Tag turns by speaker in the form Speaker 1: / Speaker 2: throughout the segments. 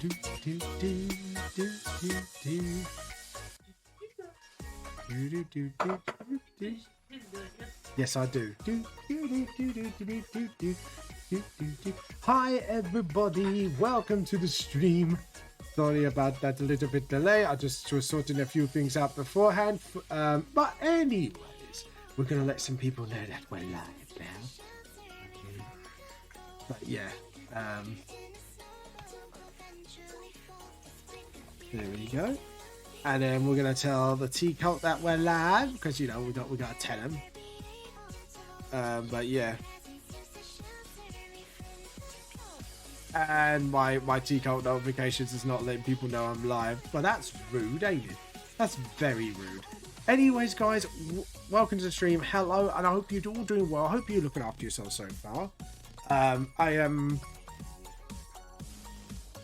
Speaker 1: Yes, I do. Hi, everybody. Welcome to the stream. Sorry about that little bit delay. I just was sorting a few things out beforehand. But anyways, we're going to let some people know that we're live now. Okay. But yeah. There we go. And then we're going to tell the T-Cult that we're live. Because, you know, we got to tell them. But yeah. And my T-Cult notifications is not letting people know I'm live. But that's rude, ain't it? That's very rude. Anyways, guys, welcome to the stream. Hello, and I hope you're all doing well. I hope you're looking after yourselves so far. I am...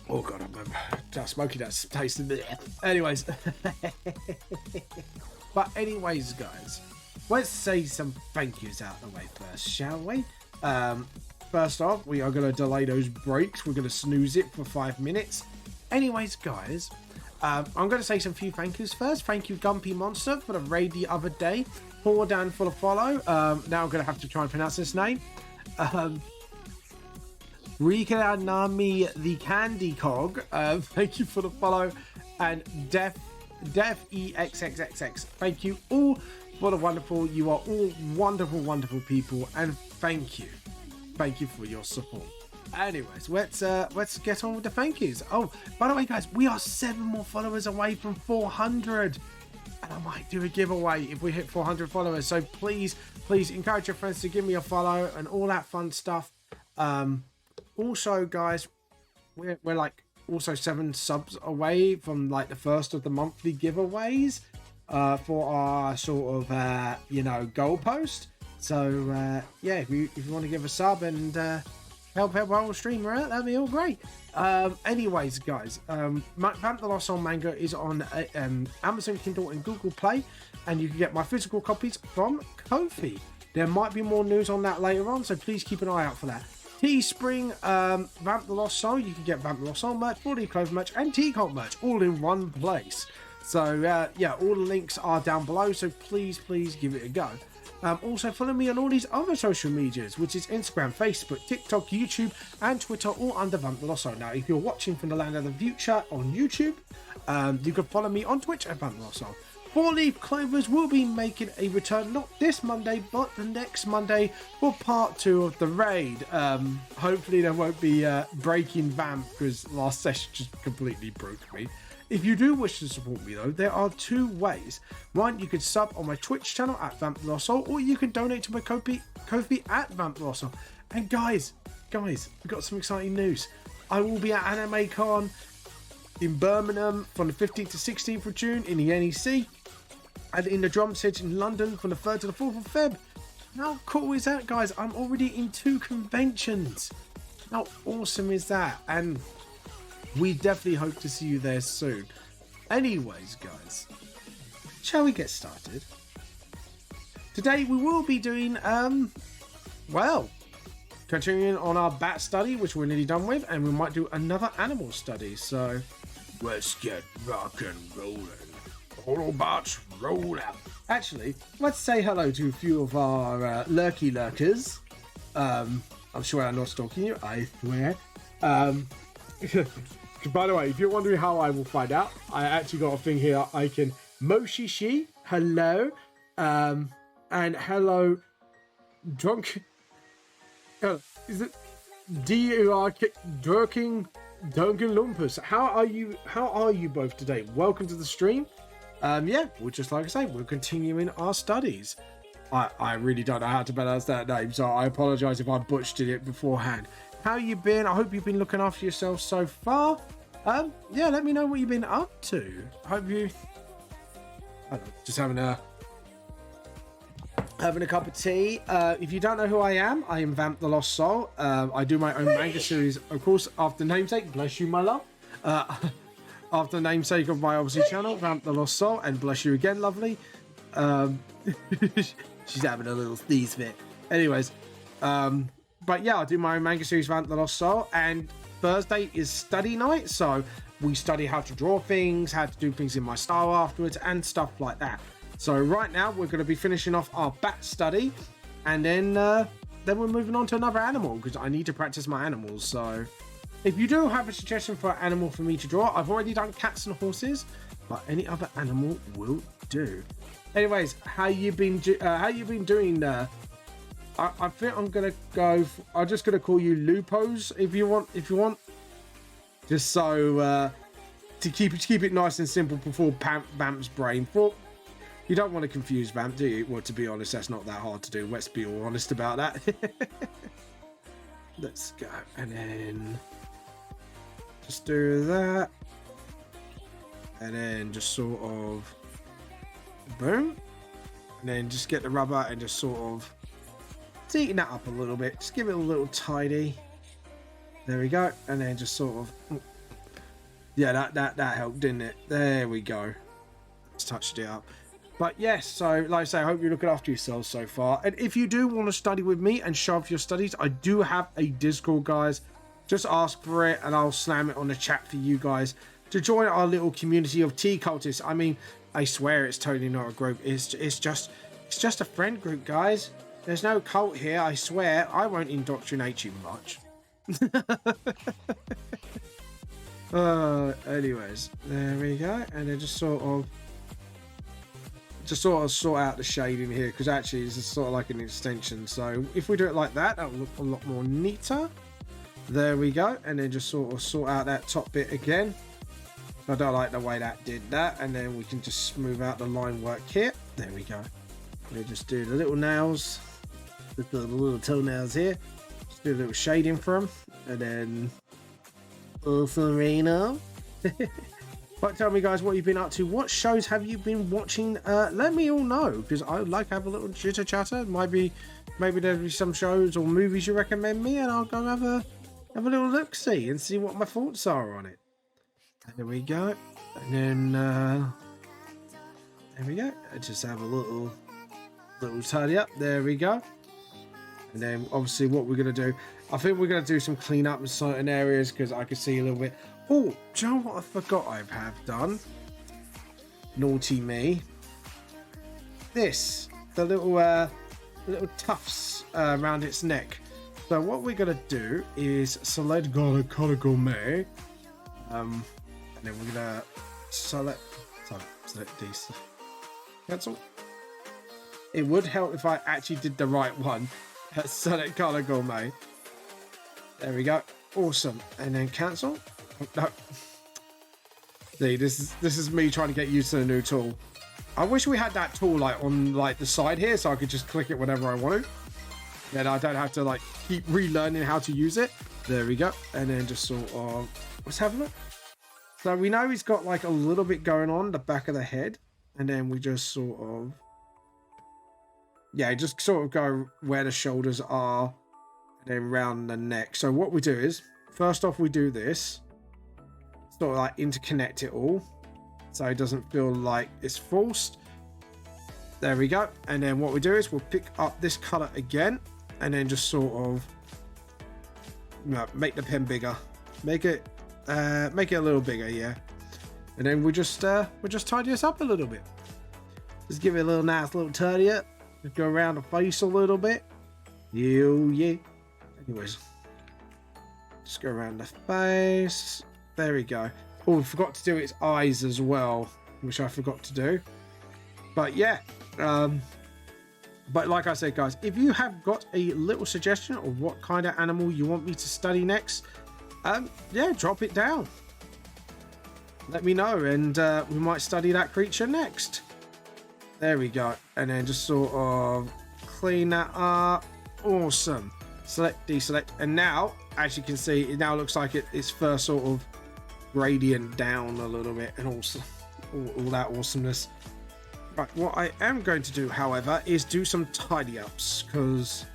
Speaker 1: Oh, God, I'm smoking that taste of it. Anyways. But anyways, guys, let's say some thank yous out of the way first, shall we? First off, we are going to delay those breaks. We're going to snooze it for 5 minutes. Anyways, guys, I'm going to say some few thank yous first. Thank you, Gumpy Monster, for the raid the other day. Poor Dan for the follow. Now I'm going to have to try and pronounce this name. Rika Nami the Candy Cog. Thank you for the follow. And Def EXXXX. Thank you all for the wonderful. You are all wonderful, wonderful people. And thank you. Thank you for your support. Anyways, let's get on with the thank yous. Oh, by the way, guys, we are 7 more followers away from 400. And I might do a giveaway if we hit 400 followers. So please encourage your friends to give me a follow and all that fun stuff. Also, guys, we're like also 7 subs away from like the first of the monthly giveaways for our sort of goal post. So yeah, if you want to give a sub and help our streamer out, that'd be all great. Anyways, guys, Vamp the Lost Soul manga is on Amazon Kindle and Google Play, and you can get my physical copies from Ko-fi. There might be more news on that later on, so please keep an eye out for that. Teespring, Vamp the Lost Soul, you can get Vamp the Lost Soul merch, 4D Clothes merch, and T-Cult merch all in one place. So yeah, all the links are down below, so please give it a go. Also follow me on all these other social medias, which is Instagram, Facebook, TikTok, YouTube, and Twitter, all under Vamp the Lost Soul. Now, if you're watching from the land of the future on YouTube, you can follow me on Twitch at Vamp the Lost Soul. 4-Leaf Clovers will be making a return, not this Monday, but the next Monday for part 2 of the raid. Hopefully there won't be breaking Vamp, because last session just completely broke me. If you do wish to support me, though, there are 2 ways. One, you can sub on my Twitch channel at Vamp the Lost Soul, or you can donate to my Ko-fi at Vamp the Lost Soul. And guys, we've got some exciting news. I will be at AnimeCon in Birmingham from the 15th to 16th of June in the NEC, and in the Drum Set in London from the 3rd to the 4th of Feb. How cool is that, guys? I'm already in 2 conventions. How awesome is that? And we definitely hope to see you there soon. Anyways, guys, shall we get started? Today we will be doing, continuing on our bat study, which we're nearly done with, and we might do another animal study. So let's get rock and rolling. All bats roll out. Actually, let's say hello to a few of our lurky lurkers. I'm sure I'm not stalking you, I swear. By the way, if you're wondering how I will find out, I actually got a thing here. I can Moshishi, hello, and hello, drunk. Is it D-U-R Duncan Lumpus? How are you both today? Welcome to the stream. Yeah, well, just like I say, we're continuing our studies. I really don't know how to pronounce that name, so I apologize if I butchered it beforehand. How you been? I hope you've been looking after yourself so far. Yeah, let me know what you've been up to. Hope you just having a cup of tea. If you don't know who I am Vamp the Lost Soul. I do my own manga series, of course, after namesake. Bless you, my love. After namesake of my obviously channel, Vamp the Lost Soul, and bless you again, lovely. She's having a little sneeze fit. Anyways, but yeah, I do my own manga series, Vant the Lost Soul, and Thursday is study night, so we study how to draw things, how to do things in my style afterwards, and stuff like that. So right now we're going to be finishing off our bat study, and then we're moving on to another animal because I need to practice my animals. So if you do have a suggestion for an animal for me to draw, I've already done cats and horses, but any other animal will do. Anyways, how you been doing? I think I'm gonna go. I'm just gonna call you Lupos if you want. Just so to keep it nice and simple before Vamp's brain. Well, you don't want to confuse Vamp, do you? Well, to be honest, that's not that hard to do. Let's be all honest about that. Let's go, and then just do that, and then just sort of boom, and then just get the rubber and just sort of tighten that up a little bit. Just give it a little tidy. There we go, and then just sort of, yeah, that helped, didn't it? There we go. Just touched it up. But yes, so like I say, I hope you're looking after yourselves so far. And if you do want to study with me and show off your studies, I do have a Discord, guys. Just ask for it and I'll slam it on the chat for you guys to join our little community of tea cultists. I mean, I swear it's totally not a group. It's just a friend group, guys. There's no cult here. I swear I won't indoctrinate you much. Anyways, there we go, and then just sort of sort out the shading here, because actually it's just sort of like an extension. So if we do it like that, that'll look a lot more neater. There we go, and then just sort of sort out that top bit again. I don't like the way that did that, and then we can just smooth out the line work here. There we go. We'll just do the little nails, the little toenails here. Just do a little shading for them, and then also Reno. But tell me, guys, what you've been up to. What shows have you been watching? Let me all know, because I would like to have a little chitter chatter. Maybe there'll be some shows or movies you recommend me, and I'll go have a little look see and see what my thoughts are on it. There we go, and then there we go. I just have a little tidy up. There we go, and then obviously what we're gonna do. I think we're gonna do some cleanup in certain areas because I can see a little bit. Oh, do you know what I forgot I have done? Naughty me. This, the little tufts around its neck. So what we're gonna do is select gourmet, and then we're gonna select these. Cancel. It would help if I actually did the right one. Select color gourmet. There we go. Awesome. And then cancel. No. See, this is me trying to get used to the new tool. I wish we had that tool like on like the side here, so I could just click it whenever I want to. Then I don't have to like keep relearning how to use it. There we go. And then just sort of, let's have a look. So we know he's got like a little bit going on the back of the head, and then we just sort of, yeah, just sort of go where the shoulders are, and then round the neck. So what we do is, first off, we do this. Sort of like interconnect it all so it doesn't feel like it's forced. There we go. And then what we do is we'll pick up this color again and then just sort of make the pen bigger, make it a little bigger, yeah. And then we'll just tidy this up a little bit. Just give it a little nice little tidy up. Just go around the face a little bit. Yeah. Anyways, just go around the face. There we go. Oh, we forgot to do its eyes as well, which I forgot to do. But yeah, but like I said, guys, if you have got a little suggestion of what kind of animal you want me to study next, yeah, drop it down. Let me know, and we might study that creature next. There we go. And then just sort of clean that up. Awesome. Select, deselect, and now, as you can see, it now looks like it's first sort of gradient down a little bit, and also all that awesomeness. Right, what I am going to do, however, is do some tidy ups, because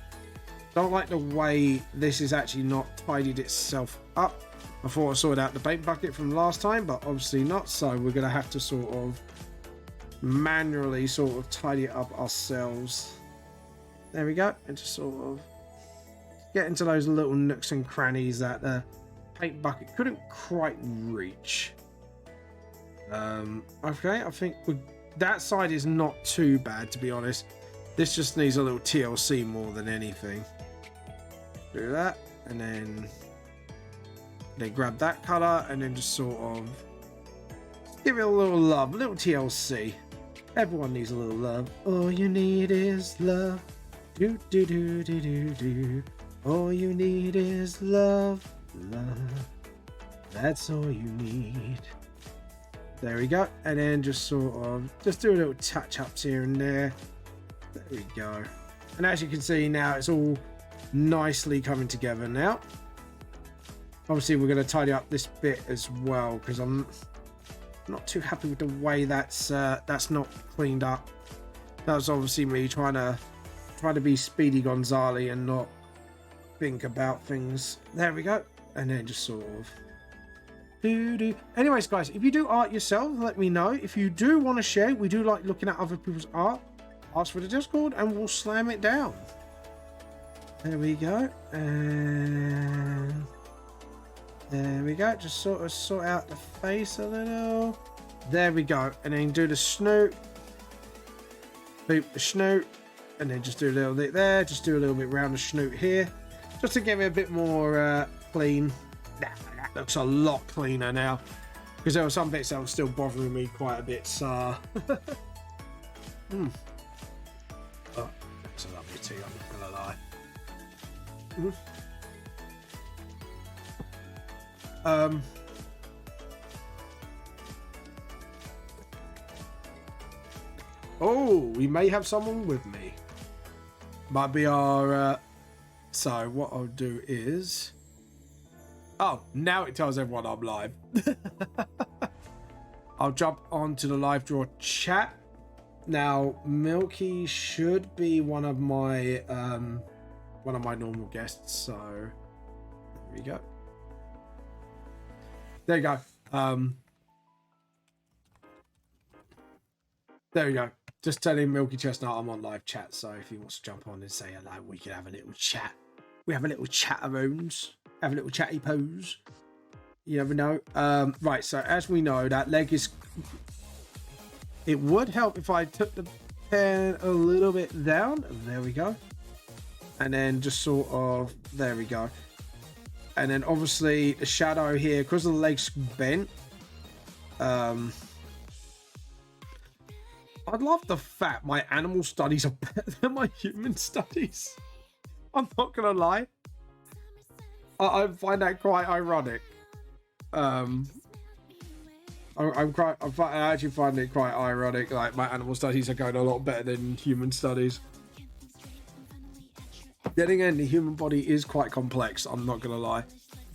Speaker 1: I don't like the way this is actually not tidied itself up. I thought I sorted out the paint bucket from last time, but obviously not, so we're going to have to sort of manually sort of tidy it up ourselves. There we go, and just sort of get into those little nooks and crannies that the paint bucket couldn't quite reach. Okay, I think that side is not too bad, to be honest. This just needs a little TLC more than anything. Do that, and then grab that color, and then just sort of give it a little love, a little TLC. Everyone needs a little love. All you need is love. Do do do do do do. All you need is love, love. That's all you need. There we go. And then just sort of just do a little touch ups here and there. There we go. And as you can see now, it's all nicely coming together now. Obviously, we're going to tidy up this bit as well because I'm not too happy with the way that's not cleaned up. That was obviously me trying to be Speedy Gonzales and not think about things. There we go. And then just sort of do. Anyways, guys, if you do art yourself, let me know. If you do want to share, we do like looking at other people's art. Ask for the Discord and we'll slam it down. There we go. And there we go. Just sort of sort out the face a little. There we go. And then do the snoot. Boop the snoot. And then just do a little bit there. Just do a little bit around the snoot here. Just to give it a bit more clean. That looks a lot cleaner now. Because there were some bits that were still bothering me quite a bit. So. Oh, that's a lovely tea. I'm not going to lie. Oh, we may have someone with me. Might be our so what I'll do is now it tells everyone I'm live. I'll jump onto the live draw chat. Now Milky should be one of my normal guests, so there we go. There you go. There we go. Just telling Milky Chestnut I'm on live chat, so if he wants to jump on and say hello, we can have a little chat. We have a little chat-a-roons. Have a little chatty pose. You never know. Right, so as we know, that leg is... It would help if I took the pen a little bit down. There we go. And then just sort of... There we go. And then obviously the shadow here, because the leg's bent. I love the fact my animal studies are better than my human studies. I'm not gonna lie. I find that quite ironic. I actually find it quite ironic. Like my animal studies are going a lot better than human studies. Then again, the human body is quite complex. I'm not gonna lie.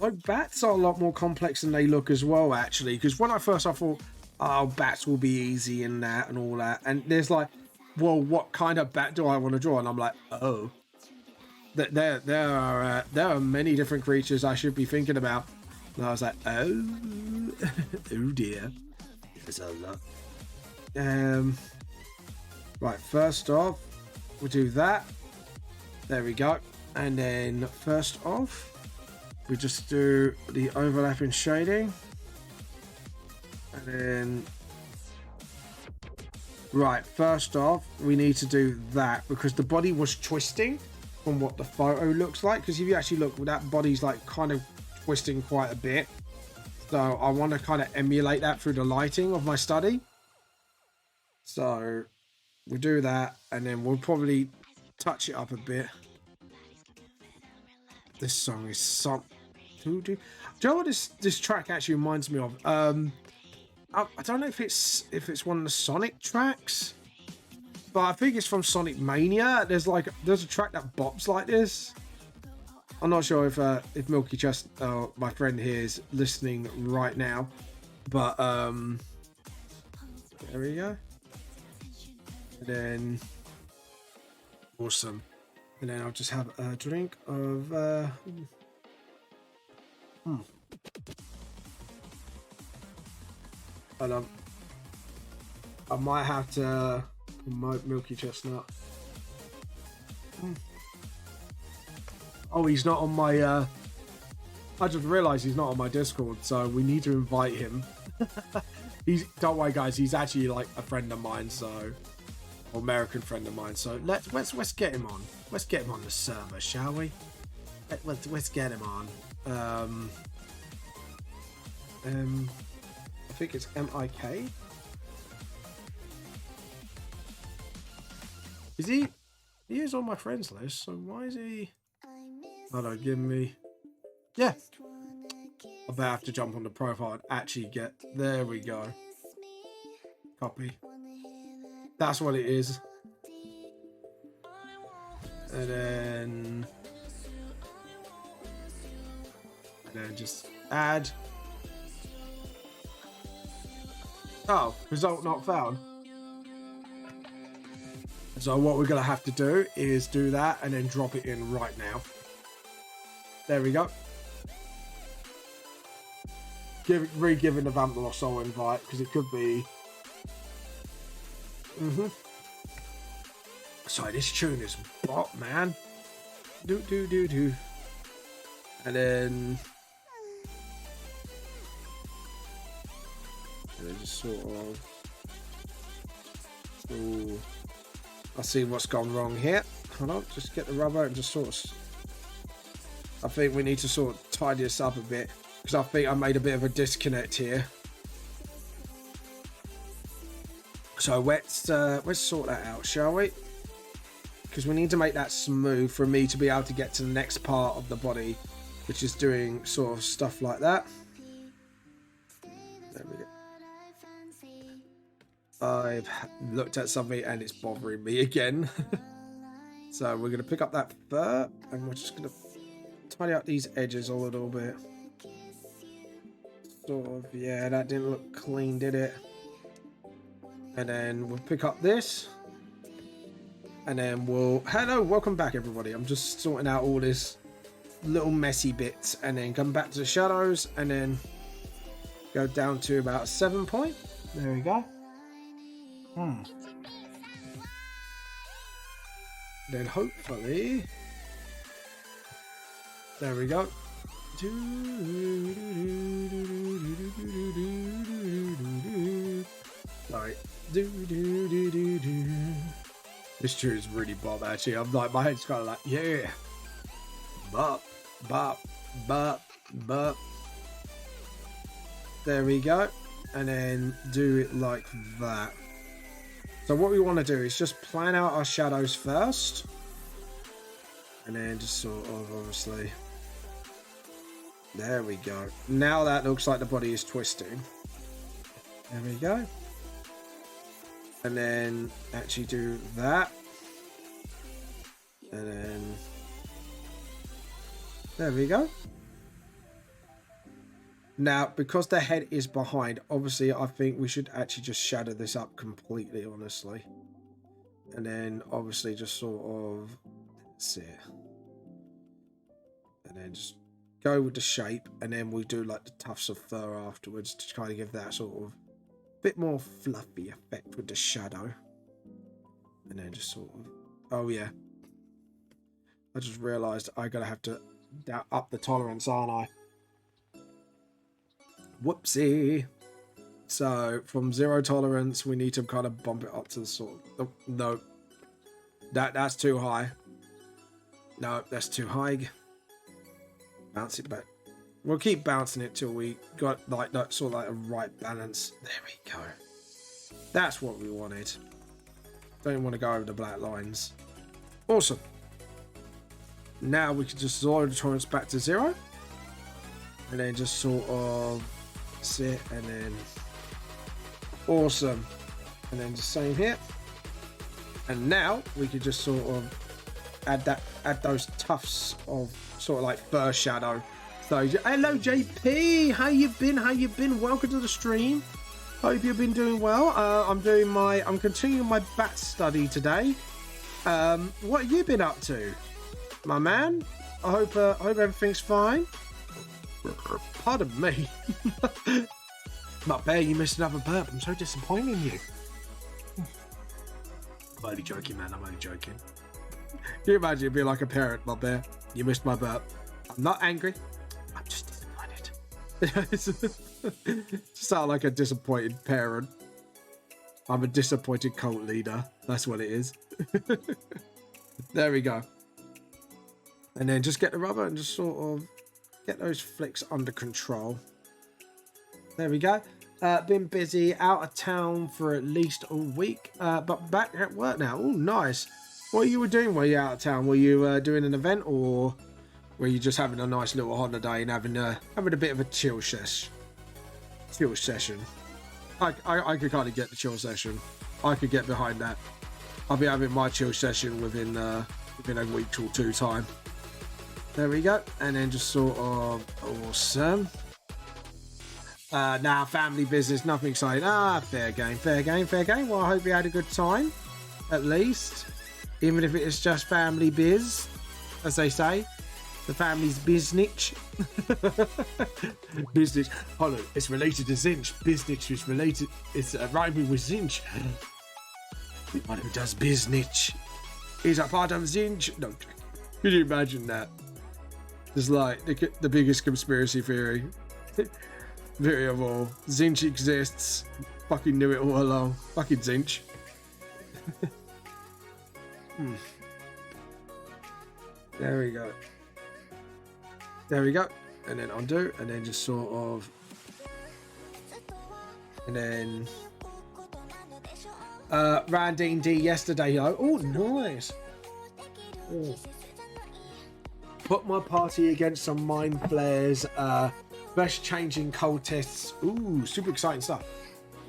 Speaker 1: Like bats are a lot more complex than they look as well, actually. Because when I thought, oh, bats will be easy and that and all that, and there's like, well, what kind of bat do I want to draw? And I'm like, oh, there are many different creatures I should be thinking about. And I was like, oh, oh dear, there's a lot. Right, first off, we'll do that. There we go. And then first off, we just do the overlapping shading. And then, right, first off, we need to do that because the body was twisting from what the photo looks like. Because if you actually look, that body's like kind of twisting quite a bit. So I want to kind of emulate that through the lighting of my study. So we'll do that, and then we'll probably touch it up a bit. This song is some. Do you know what this track actually reminds me of? I don't know if it's one of the Sonic tracks, but I think it's from Sonic Mania. There's a track that bops like this. I'm not sure if Milky Chest, my friend here, is listening right now, but there we go. And then awesome. And then I'll just have a drink of And I might have to promote Milky Chestnut. Oh, he's not on my... I just realised he's not on my Discord, so we need to invite him. Don't worry, guys. He's actually like a friend of mine, so... American friend of mine. So let's get him on. Let's get him on the server, shall we? Let's get him on. I think it's MIK. Is he? He is on my friends list. So why is he? Hold on, give me. Yeah. I better have to jump on the profile and actually get. There we go. Copy. That's what it is. And then just add. Oh, result not found. So what we're going to have to do is do that and then drop it in right now. There we go. Re-giving the Vampire Soul invite because it could be... Sorry, this tune is bop, man. Do. And then just sort of... Ooh. I see what's gone wrong here. Hold on, just get the rubber and just sort of... I think we need to sort of tidy this up a bit because I think I made a bit of a disconnect here. So let's sort that out, shall we? Because we need to make that smooth for me to be able to get to the next part of the body, which is doing sort of stuff like that. There we go. I've looked at something and it's bothering me again. So we're going to pick up that fur and we're just going to tidy up these edges a little bit. Sort of, yeah, that didn't look clean, did it? And then we'll pick up this. And then we'll... Hello, welcome back, everybody. I'm just sorting out all this little messy bits. And then come back to the shadows. And then go down to about 7 point. There we go. Then hopefully... There we go. Sorry. This tune is really bob, actually. I'm like, my head's kind of like, yeah. Bop, bop, bop, bop. There we go. And then do it like that. So what we want to do is just plan out our shadows first. And then just sort of, obviously. There we go. Now that looks like the body is twisting. There we go. And then actually do that. And then there we go. Now, because the head is behind, obviously I think we should actually just shadow this up completely, honestly. And then obviously just sort of, that's it. And then just go with the shape, and then we do like the tufts of fur afterwards to kind of give that sort of bit more fluffy effect with the shadow. And then just sort of, oh yeah, I just realized I gotta have to up the tolerance, aren't I? Whoopsie. So from 0 tolerance we need to kind of bump it up to the sort of, oh, no, that's too high. No, that's too high. Bounce it back. We'll keep bouncing it till we got like that sort of like a right balance. There we go. That's what we wanted. Don't want to go over the black lines. Awesome. Now we can just lower the tolerance back to 0. And then just sort of sit and then awesome. And then just same here. And now we can just sort of add those tufts of sort of like fur shadow. So hello JP, how you been? Welcome to the stream. Hope you've been doing well. I'm continuing my bat study today. What have you been up to, my man? I hope everything's fine. Pardon me. Not bad, you missed another burp. I'm so disappointed in you. I'm only joking, man. I'm only joking. Can you imagine being like a parent, my bear? You missed my burp. I'm not angry. I'm just disappointed. Sound like a disappointed parent. I'm a disappointed cult leader. That's what it is. There we go. And then just get the rubber and just sort of get those flicks under control. There we go. Been busy, out of town for at least a week, but back at work now. Oh, nice. What you were doing while you were out of town? Were you doing an event, or were you just having a nice little holiday and having a bit of a chill session? I could kind of get the chill session. I could get behind that. I'll be having my chill session within a week or two time. There we go. And then just sort of awesome. Now family business, nothing exciting. Fair game. Well, I hope you had a good time, at least, even if it is just family biz, as they say. The family's biznitch. Biznitch. Hold on, it's related to Zinch. Biznitch is related. It's rhyming with Zinch. The one who does biznitch is a part of Zinch. No, can you imagine that? It's like the biggest conspiracy theory of all. Zinch exists. Fucking knew it all along. Fucking Zinch. There we go. There we go. And then undo, and then just sort of, and then ran D&D yesterday. Oh, nice. Oh. Put my party against some mind flares. Best changing cultists. Ooh, super exciting stuff.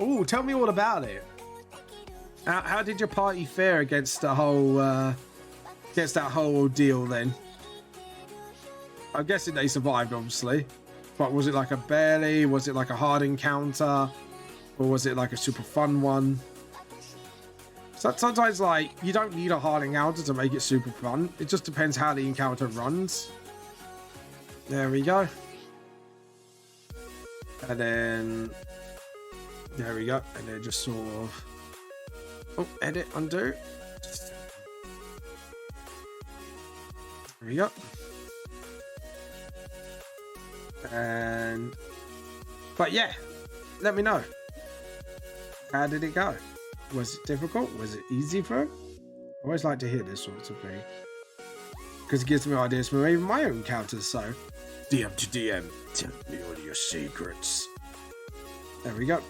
Speaker 1: Ooh, tell me all about it. How did your party fare against the whole against that whole ordeal then? I'm guessing they survived, obviously. But was it like a barely? Was it like a hard encounter? Or was it like a super fun one? So sometimes, like, you don't need a hard encounter to make it super fun. It just depends how the encounter runs. There we go. And then... there we go. And then just sort of... oh, edit, undo. There we go. And but yeah, let me know, how did it go? Was it difficult? Was it easy for him? I always like to hear this sort of thing because it gives me ideas for even my own encounters. So DM to DM, tell me all your secrets. There we go.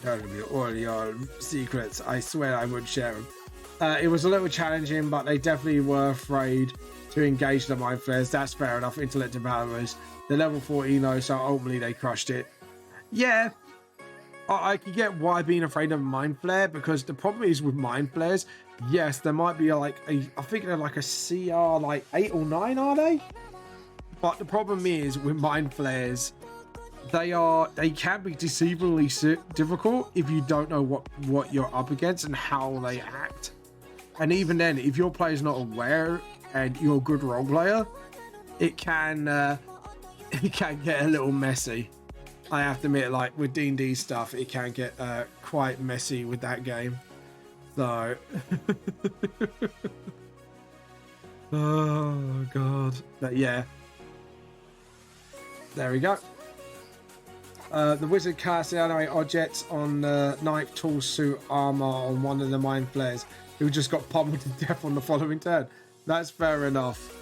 Speaker 1: Tell me all your secrets. I swear I would share them. It was a little challenging, but they definitely were afraid to engage the mind flares. That's fair enough. Intellect developers. They're level 14 though, so ultimately they crushed it. Yeah, I could get why being afraid of mind flare, because the problem is with mind flares, yes, there might be like I think they're like a CR like 8 or 9, are they? But the problem is with mind flares, they can be deceivingly difficult if you don't know what you're up against and how they act. And even then, if your player's not aware and you're a good role player, it can get a little messy. I have to admit, like with D&D stuff, it can get quite messy with that game. So, oh god, but yeah, there we go. The wizard cast the animate objects on the ninth tool suit armor on one of the mind flares, who just got pummeled to death on the following turn. That's fair enough.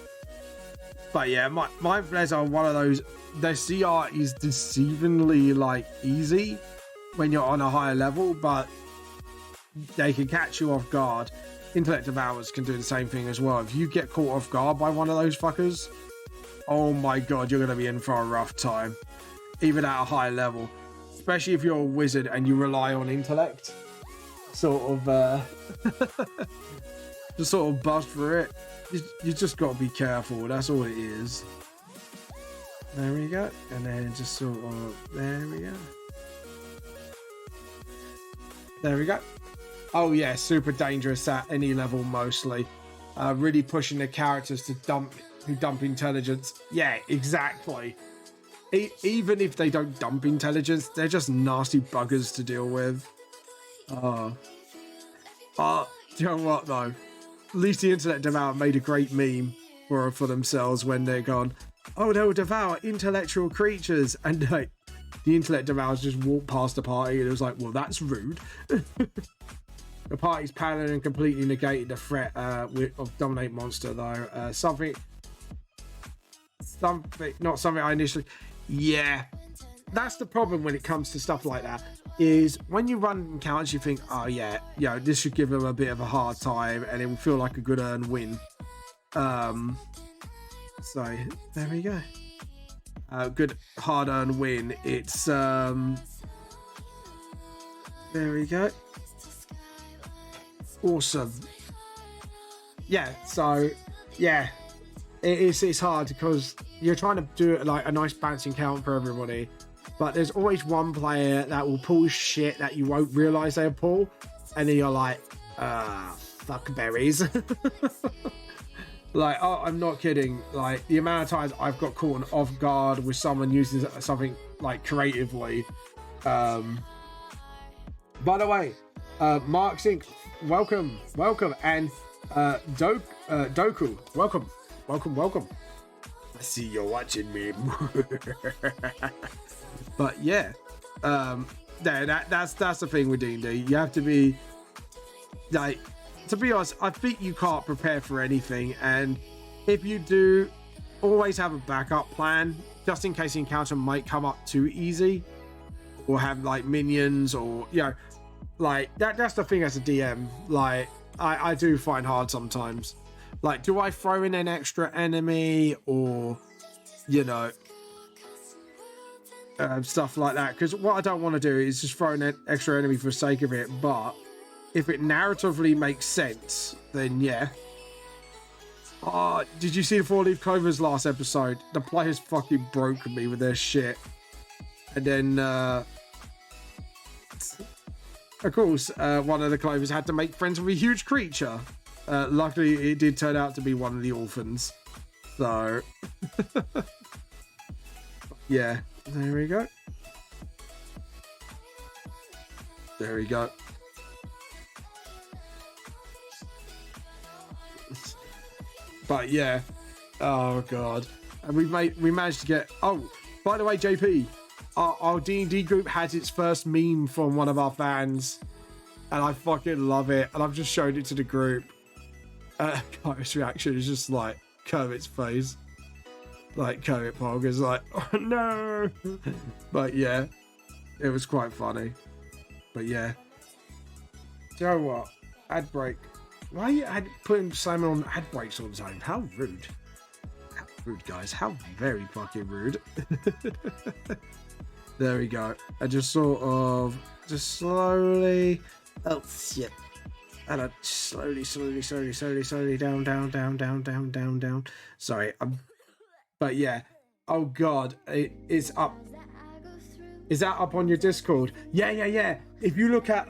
Speaker 1: But yeah, mind flares are one of those. Their CR is deceivingly like easy when you're on a higher level, but they can catch you off guard. Intellect devourers can do the same thing as well. If you get caught off guard by one of those fuckers, oh my god, you're gonna be in for a rough time, even at a high level. Especially if you're a wizard and you rely on intellect, sort of just sort of bust through it. You just got to be careful. That's all it is. There we go. And then just sort of... there we go. There we go. Oh yeah, super dangerous at any level mostly. Really pushing the characters to dump intelligence. Yeah, exactly. Even if they don't dump intelligence, they're just nasty buggers to deal with. Do you know what though? At least the internet devour made a great meme for themselves when they're gone, oh, they'll devour intellectual creatures, and like the intellect devours just walk past the party, and it was like, well, that's rude. The party's pattern and completely negated the threat of dominate monster though. Something, not something I initially. Yeah, that's the problem when it comes to stuff like that. Is when you run encounters, you think, oh yeah, this should give them a bit of a hard time, and it will feel like a good earned win. So there we go. Good hard earned win. It's there we go. Awesome. Yeah, so yeah, it's hard because you're trying to do like a nice balancing count for everybody, but there's always one player that will pull shit that you won't realize they'll pull, and then you're like, fuck berries. Like, oh, I'm not kidding. Like the amount of times I've got caught off guard with someone using something like creatively. By the way, Mark Sink, welcome, and Doku, welcome. I see you're watching me. But yeah, that's the thing with D&D. You have to be like, to be honest, I think you can't prepare for anything, and if you do, always have a backup plan just in case the encounter might come up too easy, or have like minions, or like that's the thing as a DM. Like I do find hard sometimes. Like, do I throw in an extra enemy, or stuff like that? Because what I don't want to do is just throw in an extra enemy for the sake of it, but if it narratively makes sense, then yeah. Did you see the 4-leaf clovers last episode? The players fucking broke me with their shit. And then, of course, one of the clovers had to make friends with a huge creature. Luckily, it did turn out to be one of the orphans. So, yeah, there we go. There we go. But yeah, oh god, and we managed to get. Oh, by the way, JP, our D&D group has its first meme from one of our fans, and I fucking love it. And I've just showed it to the group. Kermit's reaction is just like Kermit's face, like Kermit Pog is like, oh no. But yeah, it was quite funny. But yeah, do you know what? Ad break. Why are you putting Simon on ad breaks all the time? How rude. How rude, guys. How very fucking rude. There we go. I just sort of, just slowly, oh shit. And I slowly down. Sorry. But yeah. Oh god. It's up. Is that up on your Discord? Yeah. If you look at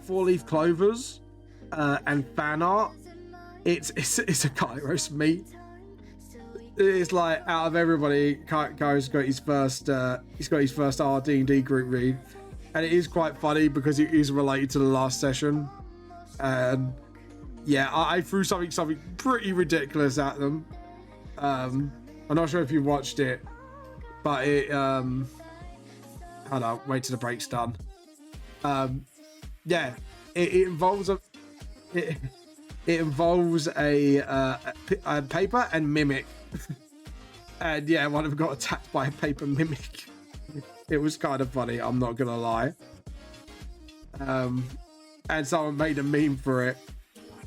Speaker 1: 4-leaf clovers and fan art, it's a Kairos meme. It's like, out of everybody, Kairos got his first D&D group read, and it is quite funny because it is related to the last session. And yeah, I threw something pretty ridiculous at them. I'm not sure if you watched it, but it hold on, wait till the break's done. Yeah, it involves a paper and mimic, and yeah, one of them got attacked by a paper mimic. It was kind of funny, I'm not gonna lie. And someone made a meme for it.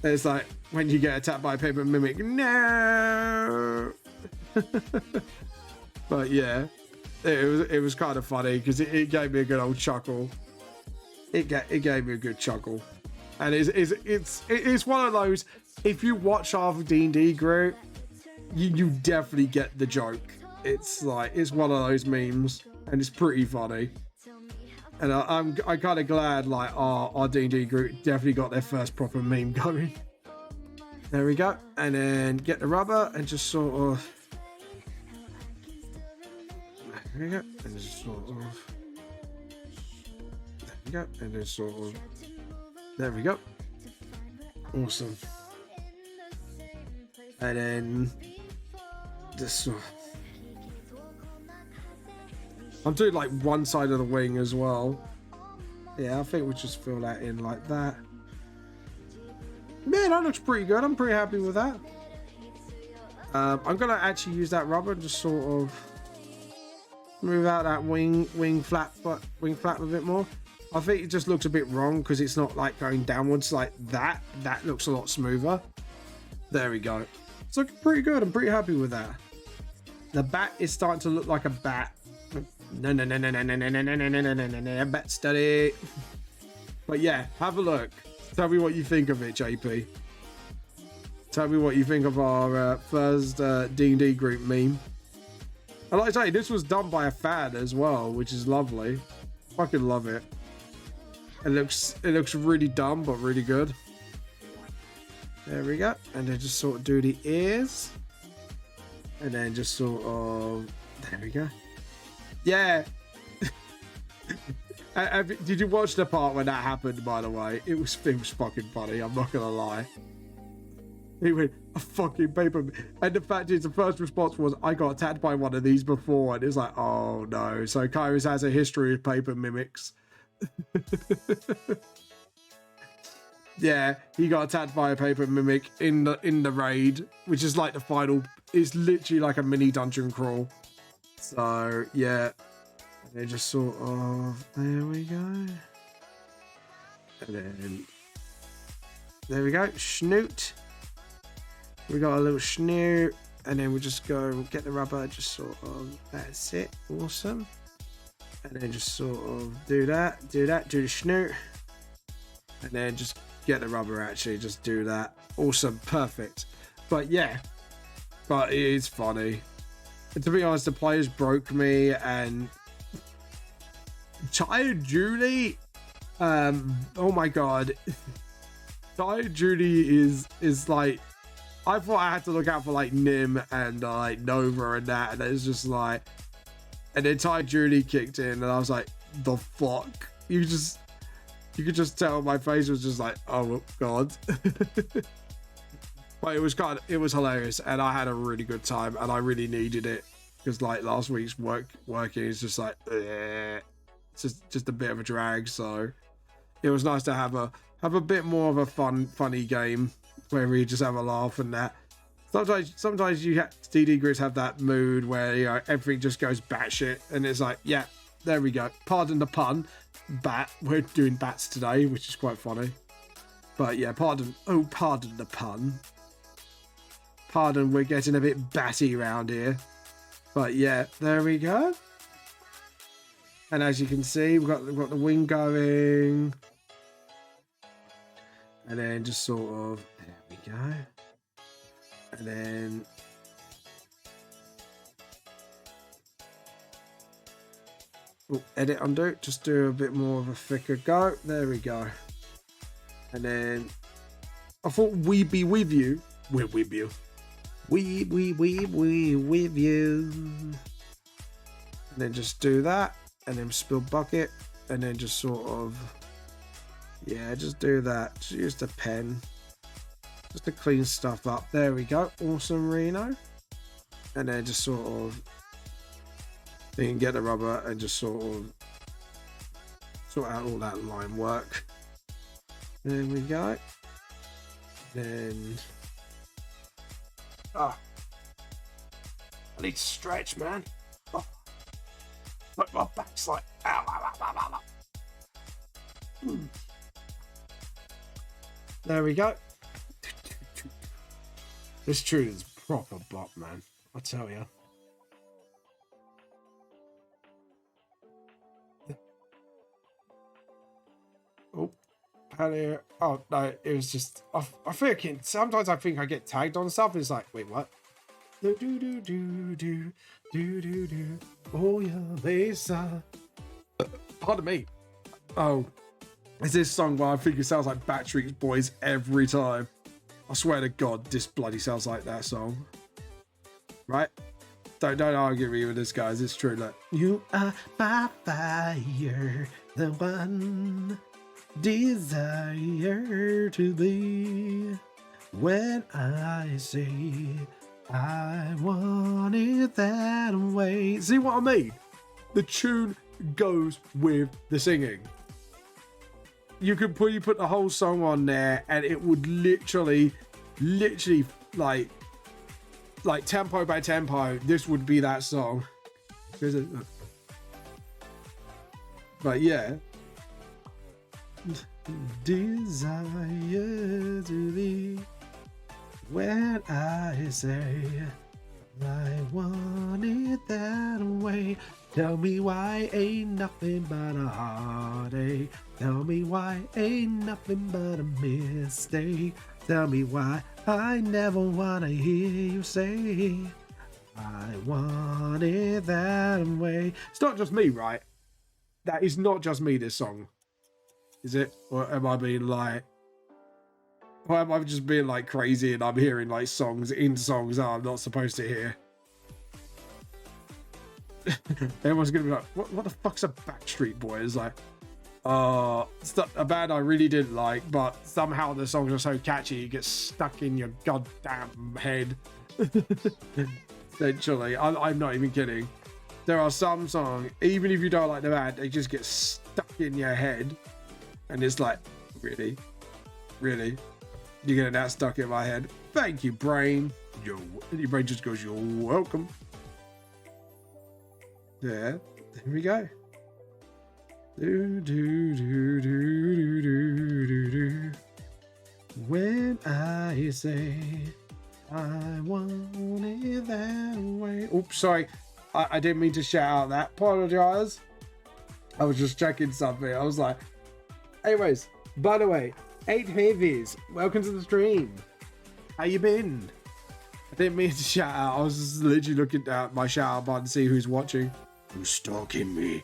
Speaker 1: It's like, when you get attacked by a paper mimic, no. But yeah, it was kind of funny because it gave me a good old chuckle. It gave me a good chuckle, and it's one of those. If you watch our D&D group, you definitely get the joke. It's like, it's one of those memes, and it's pretty funny. And I'm kind of glad like our D&D group definitely got their first proper meme going. There we go, and then get the rubber and just sort of. There we go, and just sort of. There we go, and then sort of. There we go. Awesome. And then this. I'm doing like one side of the wing as well. Yeah, I think we'll just fill that in like that. Man, that looks pretty good. I'm pretty happy with that. I'm gonna actually use that rubber and just sort of move out that wing flap a bit more. I think it just looks a bit wrong because it's not like going downwards like that. That looks a lot smoother. There we go. It's looking pretty good. I'm pretty happy with that. The bat is starting to look like a bat. No, bat study. But yeah, have a look. Tell me what you think of it, JP. Tell me what you think of our first D&D group meme. And like I say, this was done by a fan as well, which is lovely. Fucking love it. It looks really dumb, but really good. There we go. And then just sort of do the ears. And then just sort of... There we go. Yeah. Did you watch the part when that happened, by the way? It was fucking funny, I'm not gonna lie. He went, a fucking paper... And the fact is, the first response was, I got attacked by one of these before. And it's like, oh no. So Kairos has a history of paper mimics. Yeah, he got attacked by a paper mimic in the raid, which is like the final... It's literally like a mini dungeon crawl. So, yeah. And then just sort of... There we go. And then... There we go. Snoot. We got a little snoot. And then we just go get the rubber. Just sort of... That's it. Awesome. And then just sort of do that. Do the snoot. And then just get the rubber, actually. Just do that. Awesome. Perfect. But, yeah. But it is funny. And to be honest, the players broke me, and Tired Julie, oh my god. Tired Julie is like, I thought I had to look out for like Nim and like Nova and that, and it's just like, and then Tired Julie kicked in, and I was like, the fuck? You could just tell my face was just like, oh god. But it was hilarious, and I had a really good time, and I really needed it because like last week's working is just like, it's just a bit of a drag. So it was nice to have a bit more of a funny game where we just have a laugh and that. Sometimes you DD groups have that mood where, you know, everything just goes batshit, and it's like, yeah, there we go. Pardon the pun, bat. We're doing bats today, which is quite funny. But yeah, pardon the pun. Pardon, we're getting a bit batty around here. But yeah, there we go. And as you can see, we've got the wing going. And then just sort of, there we go. And then... Oh, edit, undo. Just do a bit more of a thicker go. There we go. And then... I thought we'd be with you. We're with you. We with you. And then just do that, and then spill bucket, and then just sort of, yeah, just do that. Just use the pen just to clean stuff up. There we go. Awesome, Reno. And then just sort of, you can get the rubber and just sort out all that line work. There we go. Then I need to stretch, man. But my back's like, ow, ow, ow, ow, ow. There we go. This tune is proper bop, man. I tell you. Oh, how do you... Oh, no, it was just... I think sometimes I think I get tagged on stuff. And it's like, wait, what? Do do do do do do do do. Oh yeah, Lisa. Pardon me. Oh, it's this song where I think it sounds like Backstreet Boys every time. I swear to God, this bloody sounds like that song. Right? Don't argue with me with this, guys. It's true. Look. You are my fire, the one desire to be. When I say I want it that way. See what I mean? The tune goes with the singing. You put the whole song on there and it would literally like tempo by tempo, this would be that song. But yeah. Desire to be when I say I want it that way. Tell me why ain't nothing but a heartache. Tell me why ain't nothing but a mistake. Tell me why I never wanna hear you say I want it that way. It's not just me, right? That is not just me, this song. Is it? Or am I being like... Or am I just being like crazy and I'm hearing like songs that I'm not supposed to hear? Everyone's gonna be like, what the fuck's a Backstreet Boy? It's like, it's not a band I really didn't like, but somehow the songs are so catchy, it gets stuck in your goddamn head. Essentially, I'm not even kidding. There are some songs, even if you don't like the band, they just get stuck in your head. And it's like, really? Really? You're getting that stuck in my head? Thank you, brain. Your brain just goes, you're welcome. Yeah, there we go. Do, do, do, do, do, do, do, do. When I say I want it that way. Oops, sorry. I didn't mean to shout out that. Apologize. I was just checking something. I was like, anyways, by the way, 8 Heavies, welcome to the stream. How you been? I didn't mean to shout out. I was just literally looking at my shout out button to see who's watching. Who's stalking me?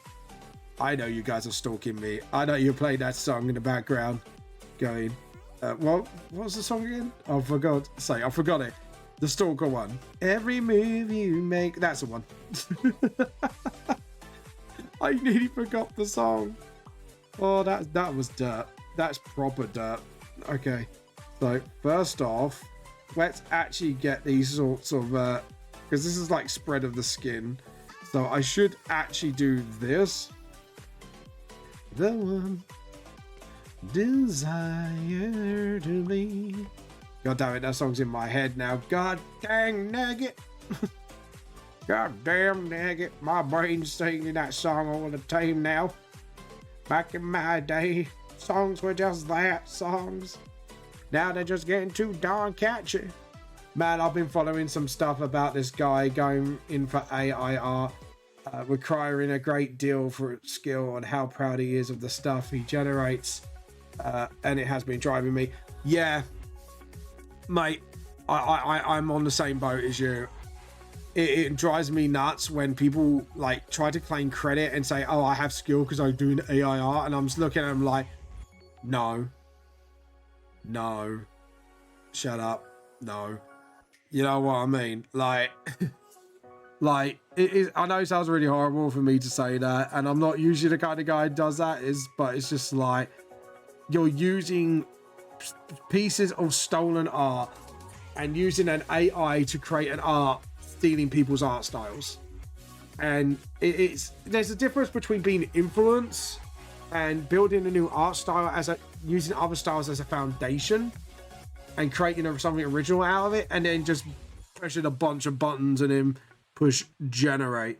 Speaker 1: I know you guys are stalking me. I know you're playing that song in the background going, what was the song again? Oh, I forgot. I forgot it. The stalker one. Every move you make. That's the one. I nearly forgot the song. Oh, that was dirt. That's proper dirt. Okay. So, first off, let's actually get these sorts of... because this is like spread of the skin. So, I should actually do this. The one desire to be. God damn it, that song's in my head now. God dang nugget. God damn nugget. My brain's singing that song all the time now. Back in my day, songs were just that, songs. Now they're just getting too darn catchy. Man, I've been following some stuff about this guy going in for AI art, requiring a great deal for skill and how proud he is of the stuff he generates. And it has been driving me. Yeah, mate, I'm on the same boat as you. It drives me nuts when people like try to claim credit and say, oh, I have skill because I'm doing AI art, and I'm just looking at them like, no, shut up, no. You know what I mean? Like, like it is. I know it sounds really horrible for me to say that, and I'm not usually the kind of guy who does that. But it's just like you're using pieces of stolen art and using an AI to create an art, stealing people's art styles. And there's a difference between being influenced and building a new art style using other styles as a foundation and creating something original out of it, and then just pushing a bunch of buttons and then push generate.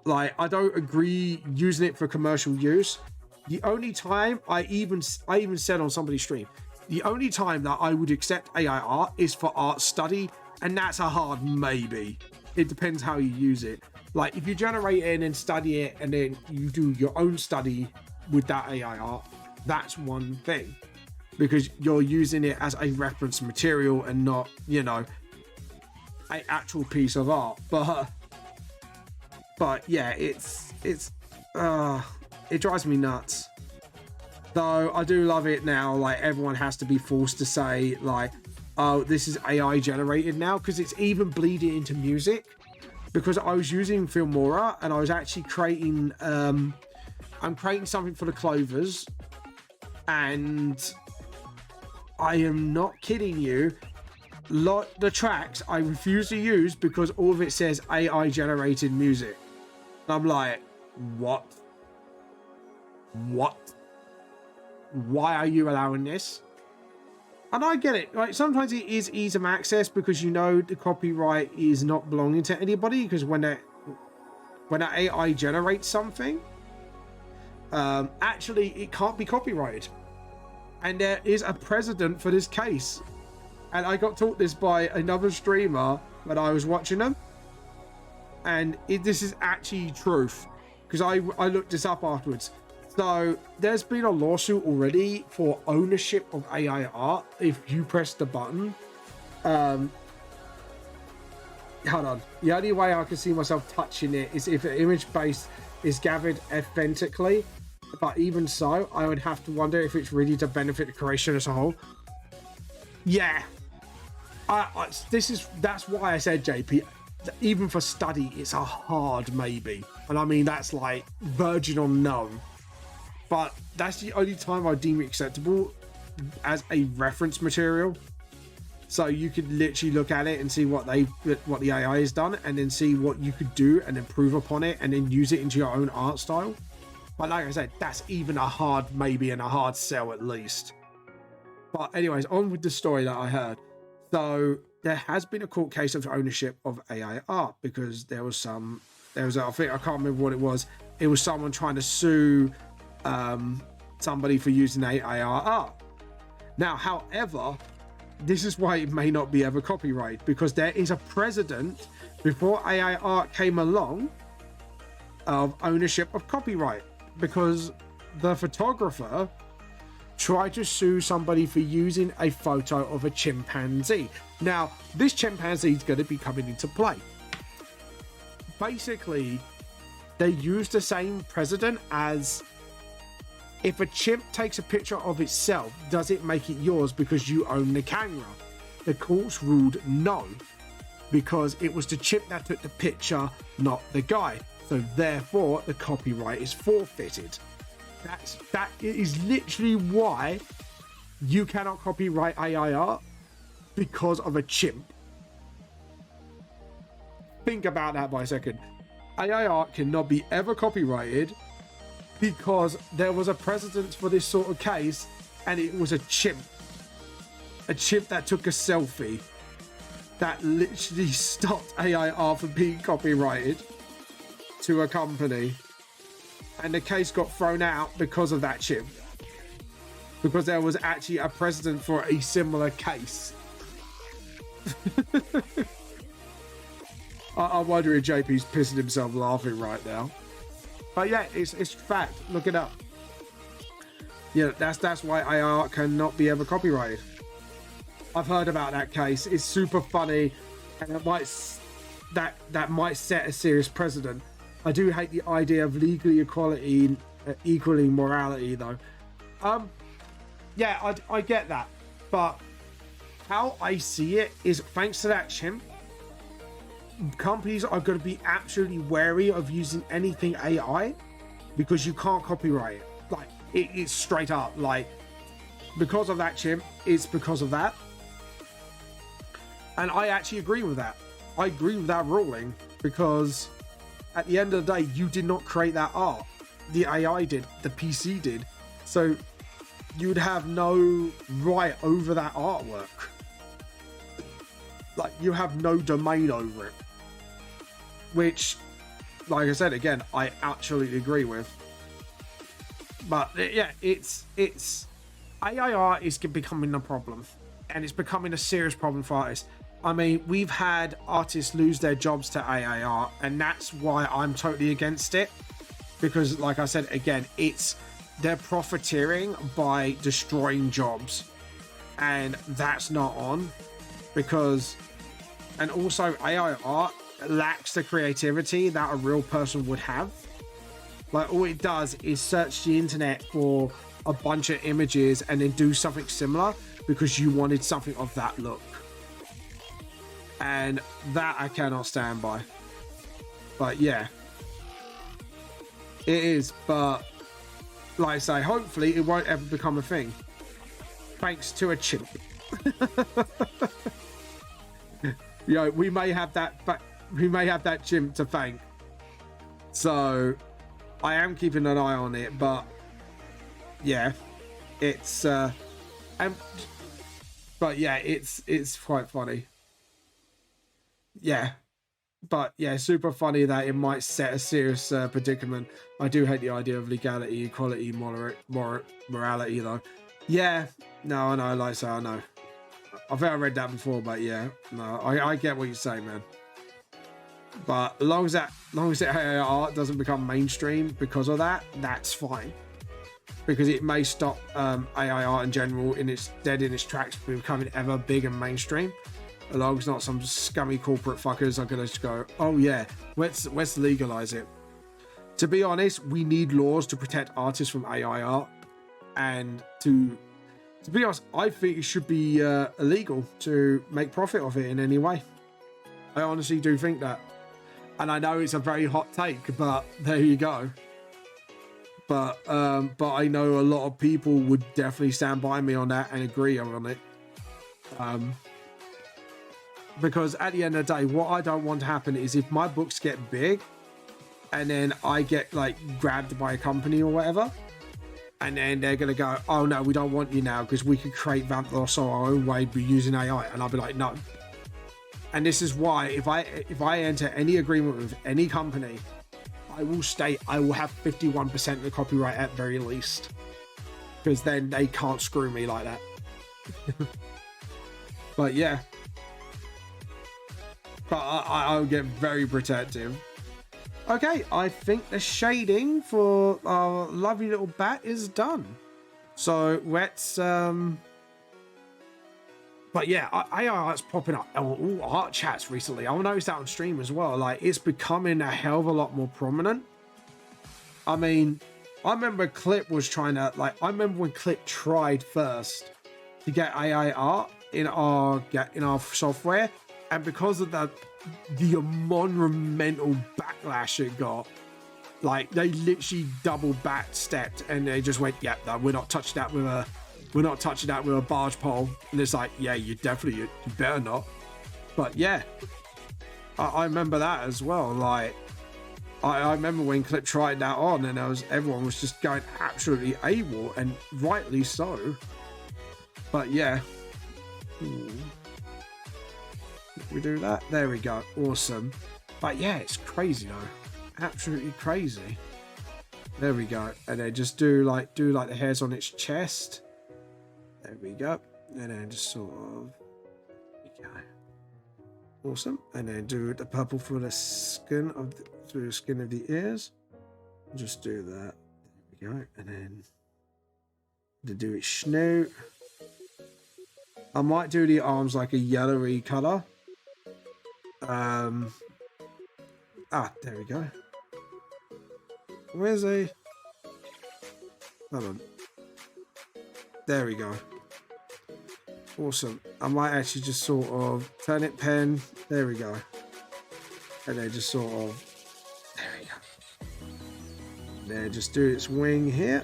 Speaker 1: Like, I don't agree using it for commercial use. The only time I even said on somebody's stream, the only time that I would accept AI art is for art study, and that's a hard maybe. It depends how you use it. Like, if you generate it and then study it and then you do your own study with that AI art, that's one thing, because you're using it as a reference material and not, you know, an actual piece of art. But yeah, it drives me nuts. Though I do love it now, like, everyone has to be forced to say, like, oh, this is AI generated now, because it's even bleeding into music. Because I was using Filmora and I was actually creating, I'm creating something for the Clovers, and I am not kidding you. The tracks I refuse to use because all of it says AI generated music. And I'm like, what? Why are you allowing this? And I get it, right? Sometimes it is ease of access because you know the copyright is not belonging to anybody, because when an AI generates something, actually it can't be copyrighted. And there is a precedent for this case. And I got taught this by another streamer when I was watching them. And this is actually truth, because I looked this up afterwards. So there's been a lawsuit already for ownership of AI art if you press the button. Hold on. The only way I can see myself touching it is if an image base is gathered authentically. But even so, I would have to wonder if it's really to benefit the creation as a whole. Yeah. That's why I said, JP, even for study, it's a hard maybe. And I mean, that's like virgin or no. But that's the only time I deem it acceptable as a reference material. So you could literally look at it and see what the AI has done, and then see what you could do and improve upon it, and then use it into your own art style. But like I said, that's even a hard maybe and a hard sell at least. But anyways, on with the story that I heard. So there has been a court case of ownership of AI art, because I think, I can't remember what it was. It was someone trying to sue somebody for using AI art. Now, however, this is why it may not be ever copyrighted, because there is a precedent before AI art came along of ownership of copyright, because the photographer tried to sue somebody for using a photo of a chimpanzee. Now, this chimpanzee is going to be coming into play. Basically, they use the same precedent as, if a chimp takes a picture of itself, does it make it yours because you own the camera? The courts ruled no, because it was the chimp that took the picture, not the guy. So therefore, the copyright is forfeited. That is literally why you cannot copyright AI art, because of a chimp. Think about that by a second. AI art cannot be ever copyrighted because there was a precedent for this sort of case, and it was a chimp that took a selfie that literally stopped AI art from being copyrighted to a company, and the case got thrown out because of that chimp, because there was actually a precedent for a similar case. I'm wondering if JP's pissing himself laughing right now. But yeah, it's fact. Look it up. Yeah, that's why AI art cannot be ever copyrighted. I've heard about that case. It's super funny, and it might might set a serious precedent. I do hate the idea of legally equaling morality, though. Yeah, I get that, but how I see it is, thanks to that chimp, companies are going to be absolutely wary of using anything AI, because you can't copyright it. Like, it's straight up, like, because of that chimp, it's because of that. And I actually agree with that. I agree with that ruling, because at the end of the day, you did not create that art. The AI did, the PC did. So you would have no right over that artwork. Like, you have no domain over it. Which, like I said, again, I absolutely agree with. But yeah, it's AI art is becoming a problem, and it's becoming a serious problem for artists. I mean, we've had artists lose their jobs to AI art, and that's why I'm totally against it. Because, like I said, again, they're profiteering by destroying jobs, and that's not on. Because, and also AI art lacks the creativity that a real person would have. Like, all it does is search the internet for a bunch of images and then do something similar because you wanted something of that look. And that I cannot stand by. But yeah, it is. But like I say, hopefully it won't ever become a thing. thanks to a chimp. We may have that chimp to thank. So I am keeping an eye on it, but yeah, it's it's quite funny. Yeah. But yeah, super funny that it might set a serious predicament. I do hate the idea of legality, equality, morality, though. Yeah, no, I know, like so, I know. I think I read that before, but yeah, no, I get what you're saying, man. But as long as the AI art doesn't become mainstream because of that, that's fine. Because it may stop AI art in general in its tracks from becoming ever big and mainstream. As long as not some scummy corporate fuckers are gonna just go, oh yeah, let's legalize it. To be honest, we need laws to protect artists from AI art, and to be honest, I think it should be illegal to make profit of it in any way. I honestly do think that, and I know it's a very hot take, but there you go. But I know a lot of people would definitely stand by me on that and agree on it. Because at the end of the day, what I don't want to happen is if my books get big and then I get like grabbed by a company or whatever, and then they're going to go, oh no, we don't want you now because we could create Vamplos our own way by using AI. And I'll be like, no. And this is why if I enter any agreement with any company, I will state I will have 51% of the copyright at very least, because then they can't screw me like that. But yeah. But I'll get very protective. Okay, I think the shading for our lovely little bat is done. So let's but yeah, AI art's popping up on all art chats recently. I've noticed that on stream as well. Like, it's becoming a hell of a lot more prominent. I mean, I remember Clip was trying to, like, I remember when Clip tried first to get AI art in our software, and because of the monumental backlash it got, like, they literally double back stepped and they just went, yeah, no, we're not touching that with a barge pole. And it's like, yeah, you better not. But yeah, I remember that as well. Like, I remember when Clip tried that on, and everyone was just going absolutely AWOL, and rightly so. But yeah. We do that. There we go. Awesome. But yeah, it's crazy though. Absolutely crazy. There we go. And then just do like the hairs on its chest. There we go. And then just sort of. There we go. Awesome. And then do the purple for the skin of the ears. Just do that. There we go. And then to do its snoot. I might do the arms like a yellowy color. There we go. Where's a... Hold on. There we go. Awesome. I might actually just sort of turn it pen. There we go. And then just sort of... There we go. Then just do its wing here.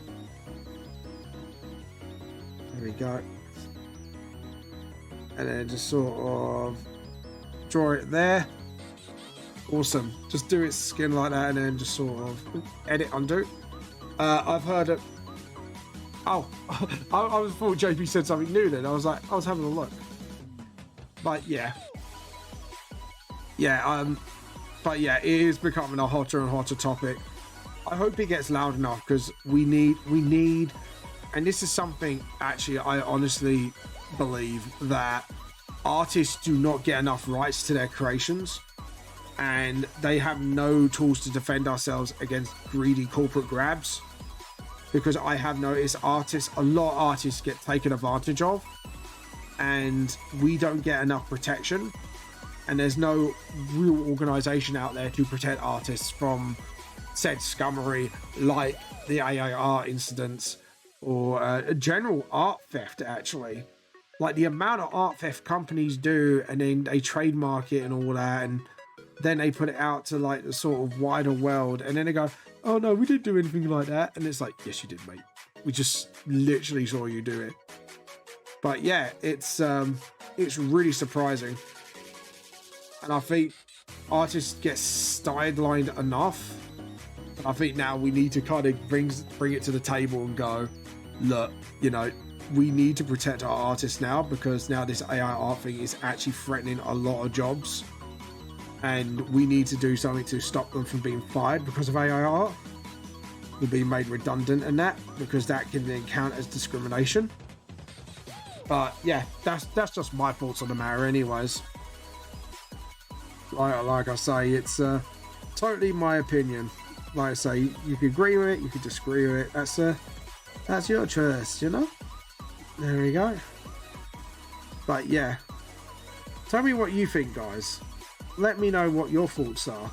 Speaker 1: There we go. And then just sort of draw it there. Awesome. Just do its skin like that, and then just sort of edit, undo. I've heard it. Oh, I was thought JP said something new then. I was having a look. But yeah. But yeah, it is becoming a hotter and hotter topic. I hope it gets loud enough, because we need, and this is something actually I honestly believe that artists do not get enough rights to their creations, and they have no tools to defend ourselves against greedy corporate grabs, because I have noticed a lot of artists get taken advantage of, and we don't get enough protection, and there's no real organization out there to protect artists from said scummery, like the AIR incidents or general art theft. Actually, like the amount of art theft companies do, and then they trademark it and all that, and then they put it out to like the sort of wider world, and then they go, oh no, we didn't do anything like that. And it's like, yes you did, mate. We just literally saw you do it. But yeah, it's really surprising, and I think artists get sidelined enough. And I think now we need to kind of bring it to the table and go, look, you know, we need to protect our artists now, because now this AI art thing is actually threatening a lot of jobs, and we need to do something to stop them from being fired because of AI art, or being made redundant, and that, because that can then count as discrimination. But yeah, that's just my thoughts on the matter anyways. Like I say, it's totally my opinion. Like I say, you could agree with it, you could disagree with it. That's your choice, you know? There we go. But yeah, tell me what you think, guys. Let me know what your thoughts are.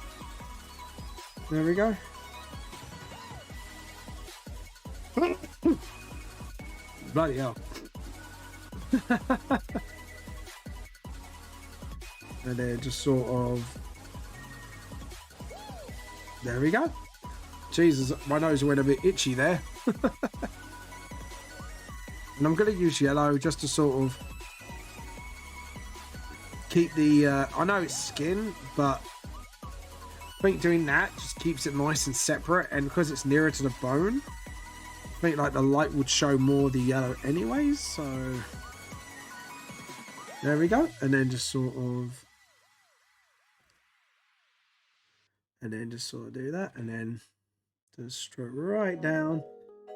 Speaker 1: There we go. Bloody hell. And then just sort of, there we go. Jesus, my nose went a bit itchy there. And I'm going to use yellow just to sort of keep the, I know it's skin, but I think doing that just keeps it nice and separate, and because it's nearer to the bone, I think like the light would show more the yellow anyways, so there we go. And then just sort of, do that, and then just stroke right down.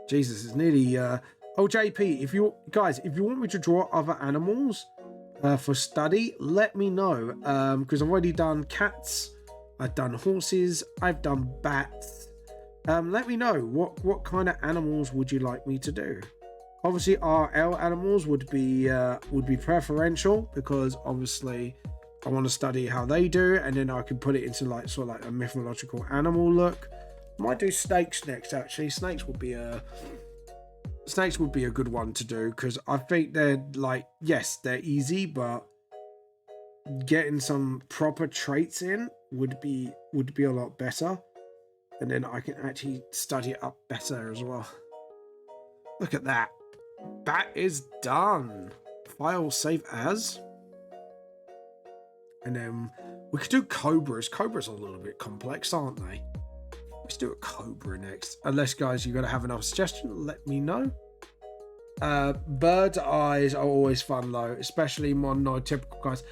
Speaker 1: Jesus, it's nearly oh, JP, if you guys, if you want me to draw other animals for study, let me know, because I've already done cats, I've done horses, I've done bats. Let me know what kind of animals would you like me to do. Obviously RL animals would be preferential, because obviously I want to study how they do, and then I can put it into like sort of like a mythological animal look. Might do snakes next, actually. Snakes would be a good one to do, because I think they're like, yes, they're easy, but getting some proper traits in would be a lot better, and then I can actually study it up better as well. Look at that. That is done. File save as. And then we could do cobras. Cobras are a little bit complex, aren't they? Let's do a cobra next. Unless, guys, you're going to have another suggestion, let me know. Bird eyes are always fun, though, especially more non-typical guys.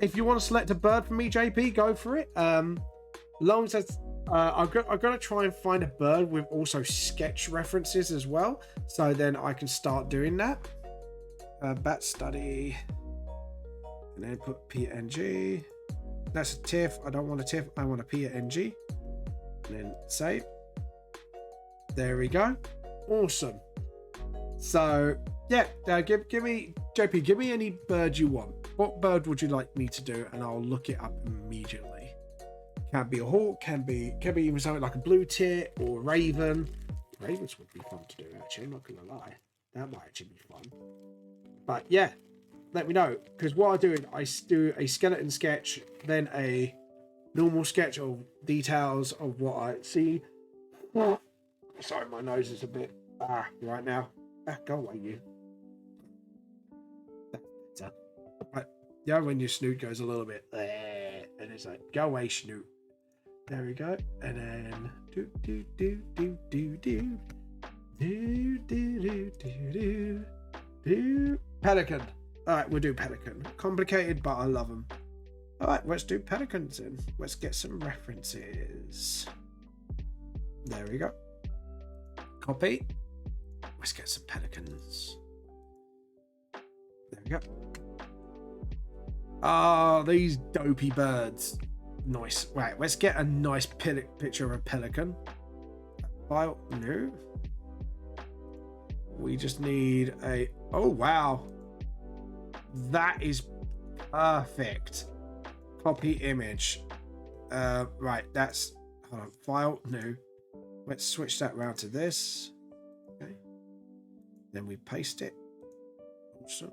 Speaker 1: If you want to select a bird for me, JP, go for it. Long as I'm going to try and find a bird with also sketch references as well, so then I can start doing that. Bat study. And then put PNG. That's a TIFF. I don't want a TIFF. I want a PNG. And then save. There we go. Awesome. So yeah, give me, JP, give me any bird you want. What bird would you like me to do? And I'll look it up immediately. Can be a hawk. Can be even something like a blue tit or a raven. Ravens would be fun to do, actually. I'm not gonna lie. That might actually be fun. But yeah. Let me know, because what I do is I do a skeleton sketch, then a normal sketch of details of what I see. Sorry, my nose is a bit right now. Go away, you. That's better. But yeah, when your snoot goes a little bit, and it's like, go away, snoot. There we go, and then do do do do do do do do do do pelican. All right, we'll do pelican. Complicated, but I love them. All right, let's do pelicans then. Let's get some references. There we go. Copy. Let's get some pelicans. There we go. Ah, these dopey birds. Nice. Right, let's get a nice picture of a pelican. File new. We just need a... Oh, wow. That is perfect. Copy image. Right, that's... Hold on. File, new. Let's switch that round to this. Okay. Then we paste it. Awesome.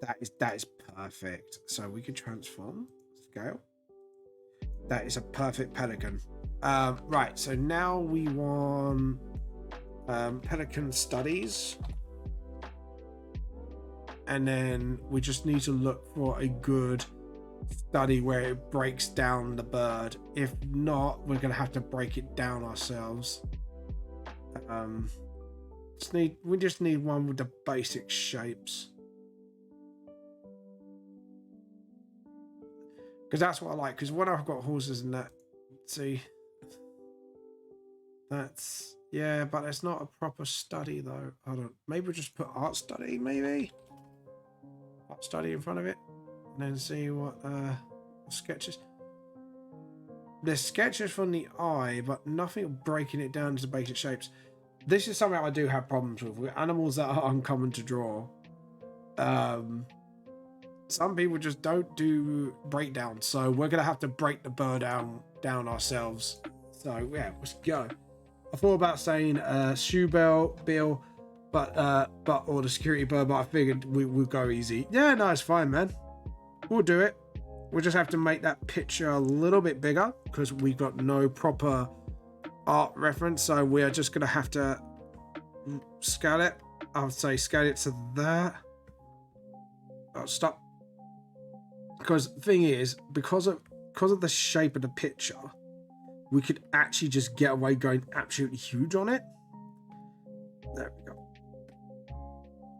Speaker 1: That is perfect. So we can transform. Scale. That is a perfect pelican. Right, so now we want... pelican studies. and then we just need to look for a good study where it breaks down the bird. If not, we're gonna have to break it down ourselves. We just need one with the basic shapes, because that's what I like. Because when I've got horses and that, see, that's, yeah, but it's not a proper study though. I don't, maybe we'll just put art study, maybe art study in front of it, and then see what sketches. There's sketches from the eye, but nothing breaking it down to basic shapes. This is something I do have problems with animals that are uncommon to draw. Some people just don't do breakdowns, so we're gonna have to break the bird down ourselves. So yeah, let's go. I thought about saying shoe bill, but or the security bird, but I figured we'll go easy. Yeah, no, it's fine, man. We'll do it. We'll just have to make that picture a little bit bigger because we've got no proper art reference, so we're just gonna have to scale it. I would say scale it to that. Oh, stop. Because the thing is, because of the shape of the picture, we could actually just get away going absolutely huge on it. There we go.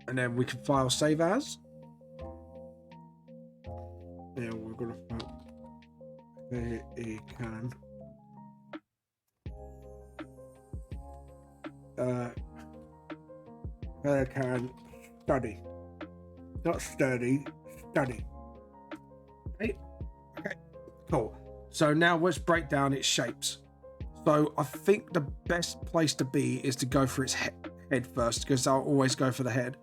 Speaker 1: And then we can file save as. Yeah, we're gonna file can. Can study. Not study, study. Okay, cool. So now let's break down its shapes. So I think the best place to be is to go for its head first, because I'll always go for the head.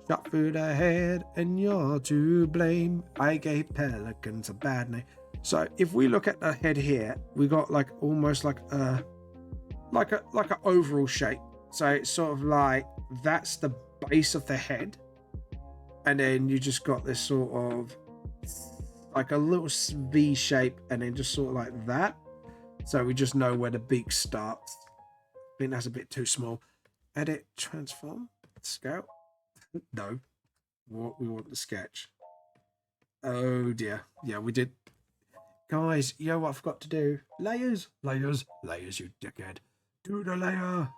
Speaker 1: Shot through the head and you're to blame. I gave pelicans a bad name. So if we look at the head here, we got like almost like a overall shape. So it's sort of like that's the base of the head, and then you just got this sort of like a little V shape, and then just sort of like that. So we just know where the beak starts. I think that's a bit too small. Edit, transform, scale. No, what we want the sketch. Oh dear. Yeah, we did. Guys, you know what I forgot to do? Layers, layers, layers, you dickhead. Do the layer.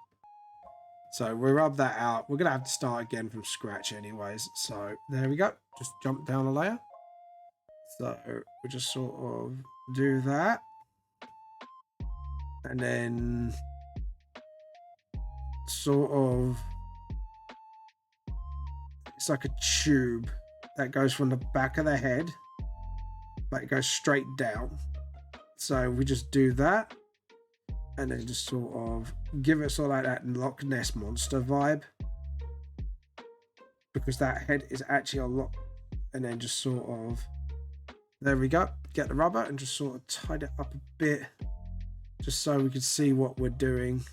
Speaker 1: So we rub that out. We're gonna have to start again from scratch anyways. So there we go. Just jump down a layer. So we just sort of do that. And then sort of, it's like a tube that goes from the back of the head, but it goes straight down. So we just do that, and then just sort of give it sort of like that Loch Ness Monster vibe, because that head is actually a lot. And then just sort of, there we go. Get the rubber and just sort of tidy it up a bit, just so we can see what we're doing.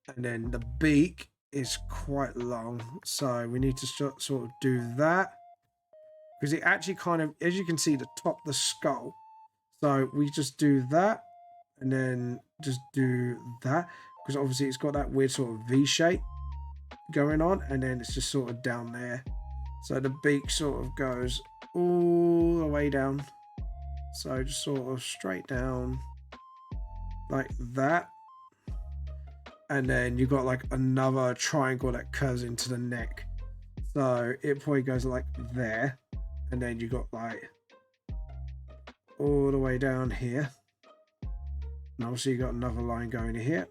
Speaker 1: And then the beak is quite long, so we need to sort of do that, because it actually kind of, as you can see, the top of the skull. So we just do that, and then just do that, because obviously it's got that weird sort of V shape going on, and then it's just sort of down there. So the beak sort of goes all the way down. So just sort of straight down like that. And then you got like another triangle that curves into the neck. So it probably goes like there. And then you got like all the way down here. And obviously you got another line going here.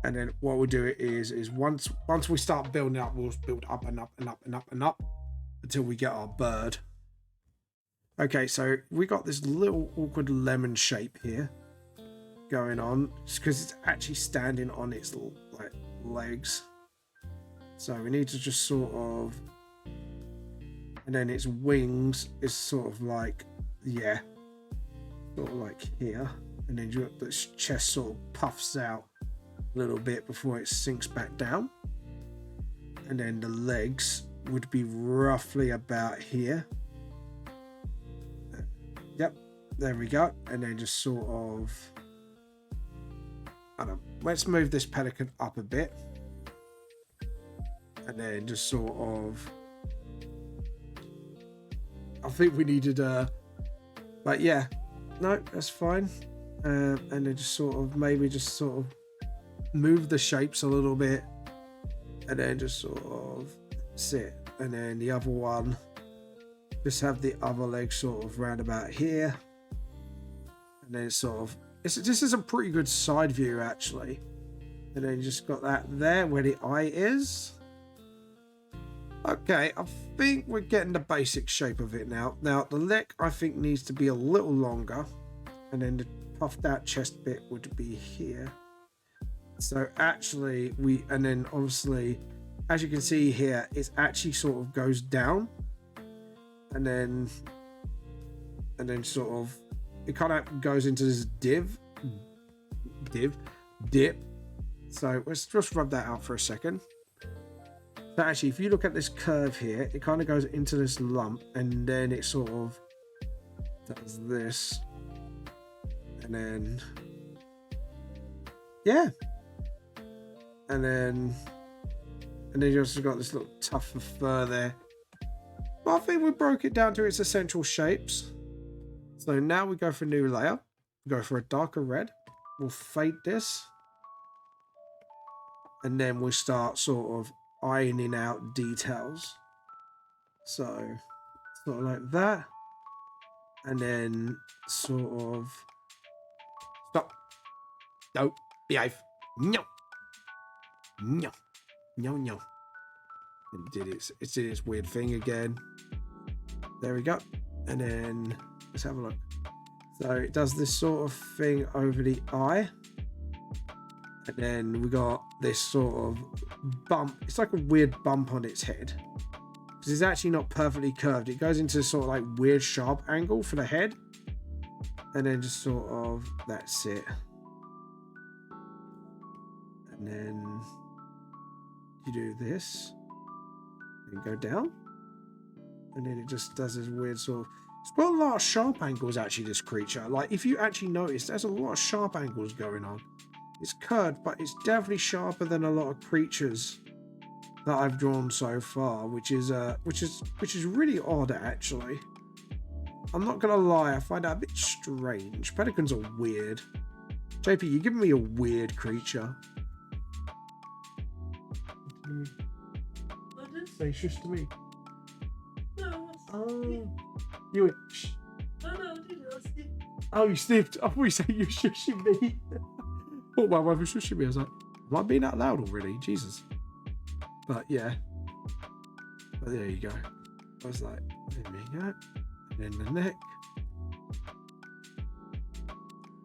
Speaker 1: And then what we'll do is once we start building up, we'll build up and up and up and up and up until we get our bird. Okay, so we got this little awkward lemon shape here going on, because it's actually standing on its like legs. So we need to just sort of, and then its wings is sort of like, yeah, sort of like here, and then you got this chest sort of puffs out a little bit before it sinks back down, and then the legs would be roughly about here. Yep, there we go. And then just sort of, I don't know, let's move this pelican up a bit, and then just sort of, I think we needed but yeah, no, that's fine. And then just sort of maybe just sort of move the shapes a little bit, and then just sort of sit, and then the other one, just have the other leg sort of round about here, and then sort of, this is a pretty good side view actually, and then just got that there where the eye is. Okay, I think we're getting the basic shape of it now. Now the leg I think needs to be a little longer, and then the puffed out chest bit would be here. So actually and then obviously, as you can see here, it actually sort of goes down, and then sort of, it kind of goes into this dip. So let's just rub that out for a second. So actually, if you look at this curve here, it kind of goes into this lump, and then it sort of does this, and then yeah, and then you also got this little tuft of fur there. But I think we broke it down to its essential shapes. So now we go for a new layer, go for a darker red, we'll fade this, and then we start sort of ironing out details. So sort of like that, and then sort of, stop, no, behave, no, no, no, no. It did its weird thing again. There we go. And then let's have a look. So it does this sort of thing over the eye, and then we got this sort of bump. It's like a weird bump on its head, because it's actually not perfectly curved. It goes into sort of like weird sharp angle for the head, and then just sort of, that's it. And then you do this and go down, and then it just does this weird sort of, it's got a lot of sharp angles actually, this creature. Like, if you actually notice, there's a lot of sharp angles going on. It's curved, but it's definitely sharper than a lot of creatures that I've drawn so far, which is really odd actually. I'm not gonna lie, I find that a bit strange. Pelicans are weird. JP, you're giving me a weird creature.
Speaker 2: I did.
Speaker 1: Say shush to me.
Speaker 2: No,
Speaker 1: Oh, you went shh.
Speaker 2: no, I didn't. I sniffed.
Speaker 1: Oh, you sniffed. I thought you said you were shushing me. Oh, my wife was shushing me. I was like, am I being that loud already? Jesus. But yeah. But there you go. I was like, there we go. And then the neck.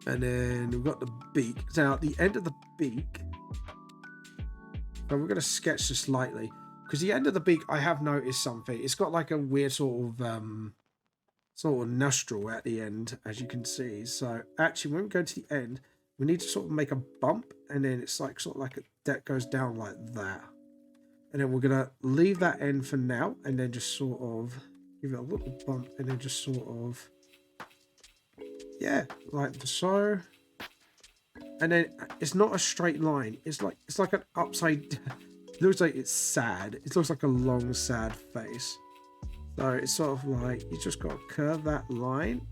Speaker 1: And then we've got the beak. Now, at the end of the beak, so we're going to sketch this lightly, because the end of the beak, I have noticed something. It's got like a weird sort of nostril at the end, as you can see. So actually, when we go to the end, we need to sort of make a bump, and then it's like sort of like that goes down like that. And then we're going to leave that end for now, and then just sort of give it a little bump, and then just sort of, yeah, like so. And then it's not a straight line. It's like an upside. It looks like it's sad. It looks like a long, sad face. So it's sort of like you just got to curve that line.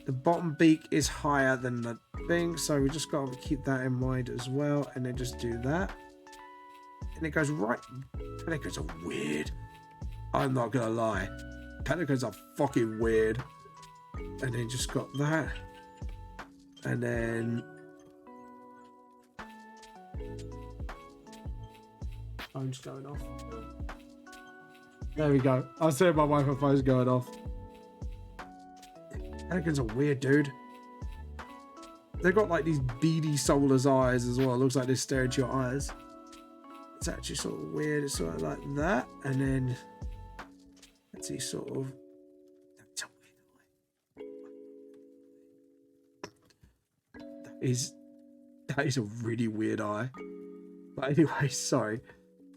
Speaker 1: The bottom beak is higher than the thing, so we just got to keep that in mind as well. And then just do that, and it goes right. Pelicans are weird. I'm not gonna lie. Pelicans are fucking weird. And then just got that. And then phone's going off. There we go. I was saying my Wi-Fi phone's going off. Pelicans are weird, dude. They've got like these beady soulless eyes as well. It looks like they're staring into your eyes. It's actually sort of weird. It's sort of like that. And then let's see, sort of. That is a really weird eye. But anyway, sorry.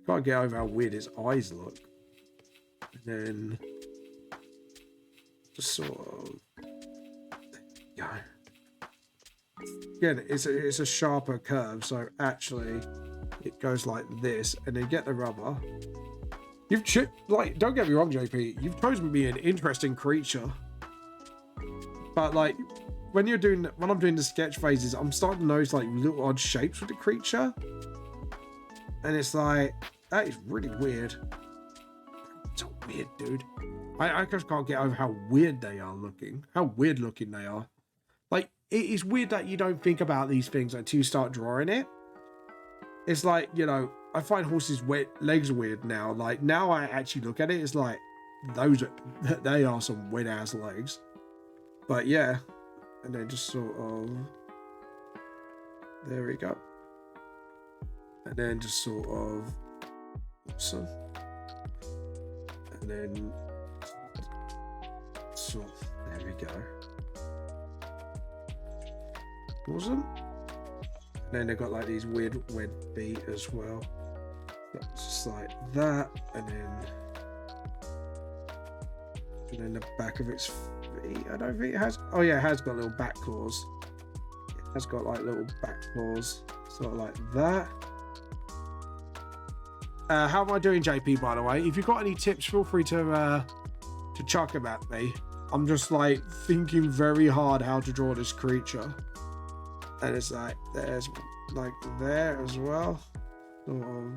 Speaker 1: Can't get over how weird his eyes look. And then just sort of, there you go. Again, it's a sharper curve, so actually it goes like this, and then get the rubber. Like, don't get me wrong, JP. You've chosen to be an interesting creature, but like when I'm doing the sketch phases, I'm starting to notice like little odd shapes with the creature, and it's like that is really weird. It's so weird, dude. I just can't get over how weird they are looking. How weird looking they are. Like, it is weird that you don't think about these things until you start drawing it. It's like, you know, I find horses' legs weird now. Like, now I actually look at it, it's like, they are some weird ass legs. But yeah, and then just sort of, there we go. And then just sort of, awesome. And then, so there we go. Awesome. And then they've got like these weird feet as well. That's just like that, and then the back of its feet. I don't think it has. Oh yeah, it has got little back claws. It has got like little back claws, sort of like that. How am I doing, JP? By the way, if you've got any tips, feel free to chuck them at me. I'm just like thinking very hard how to draw this creature, and it's like there's like there as well. Sort of.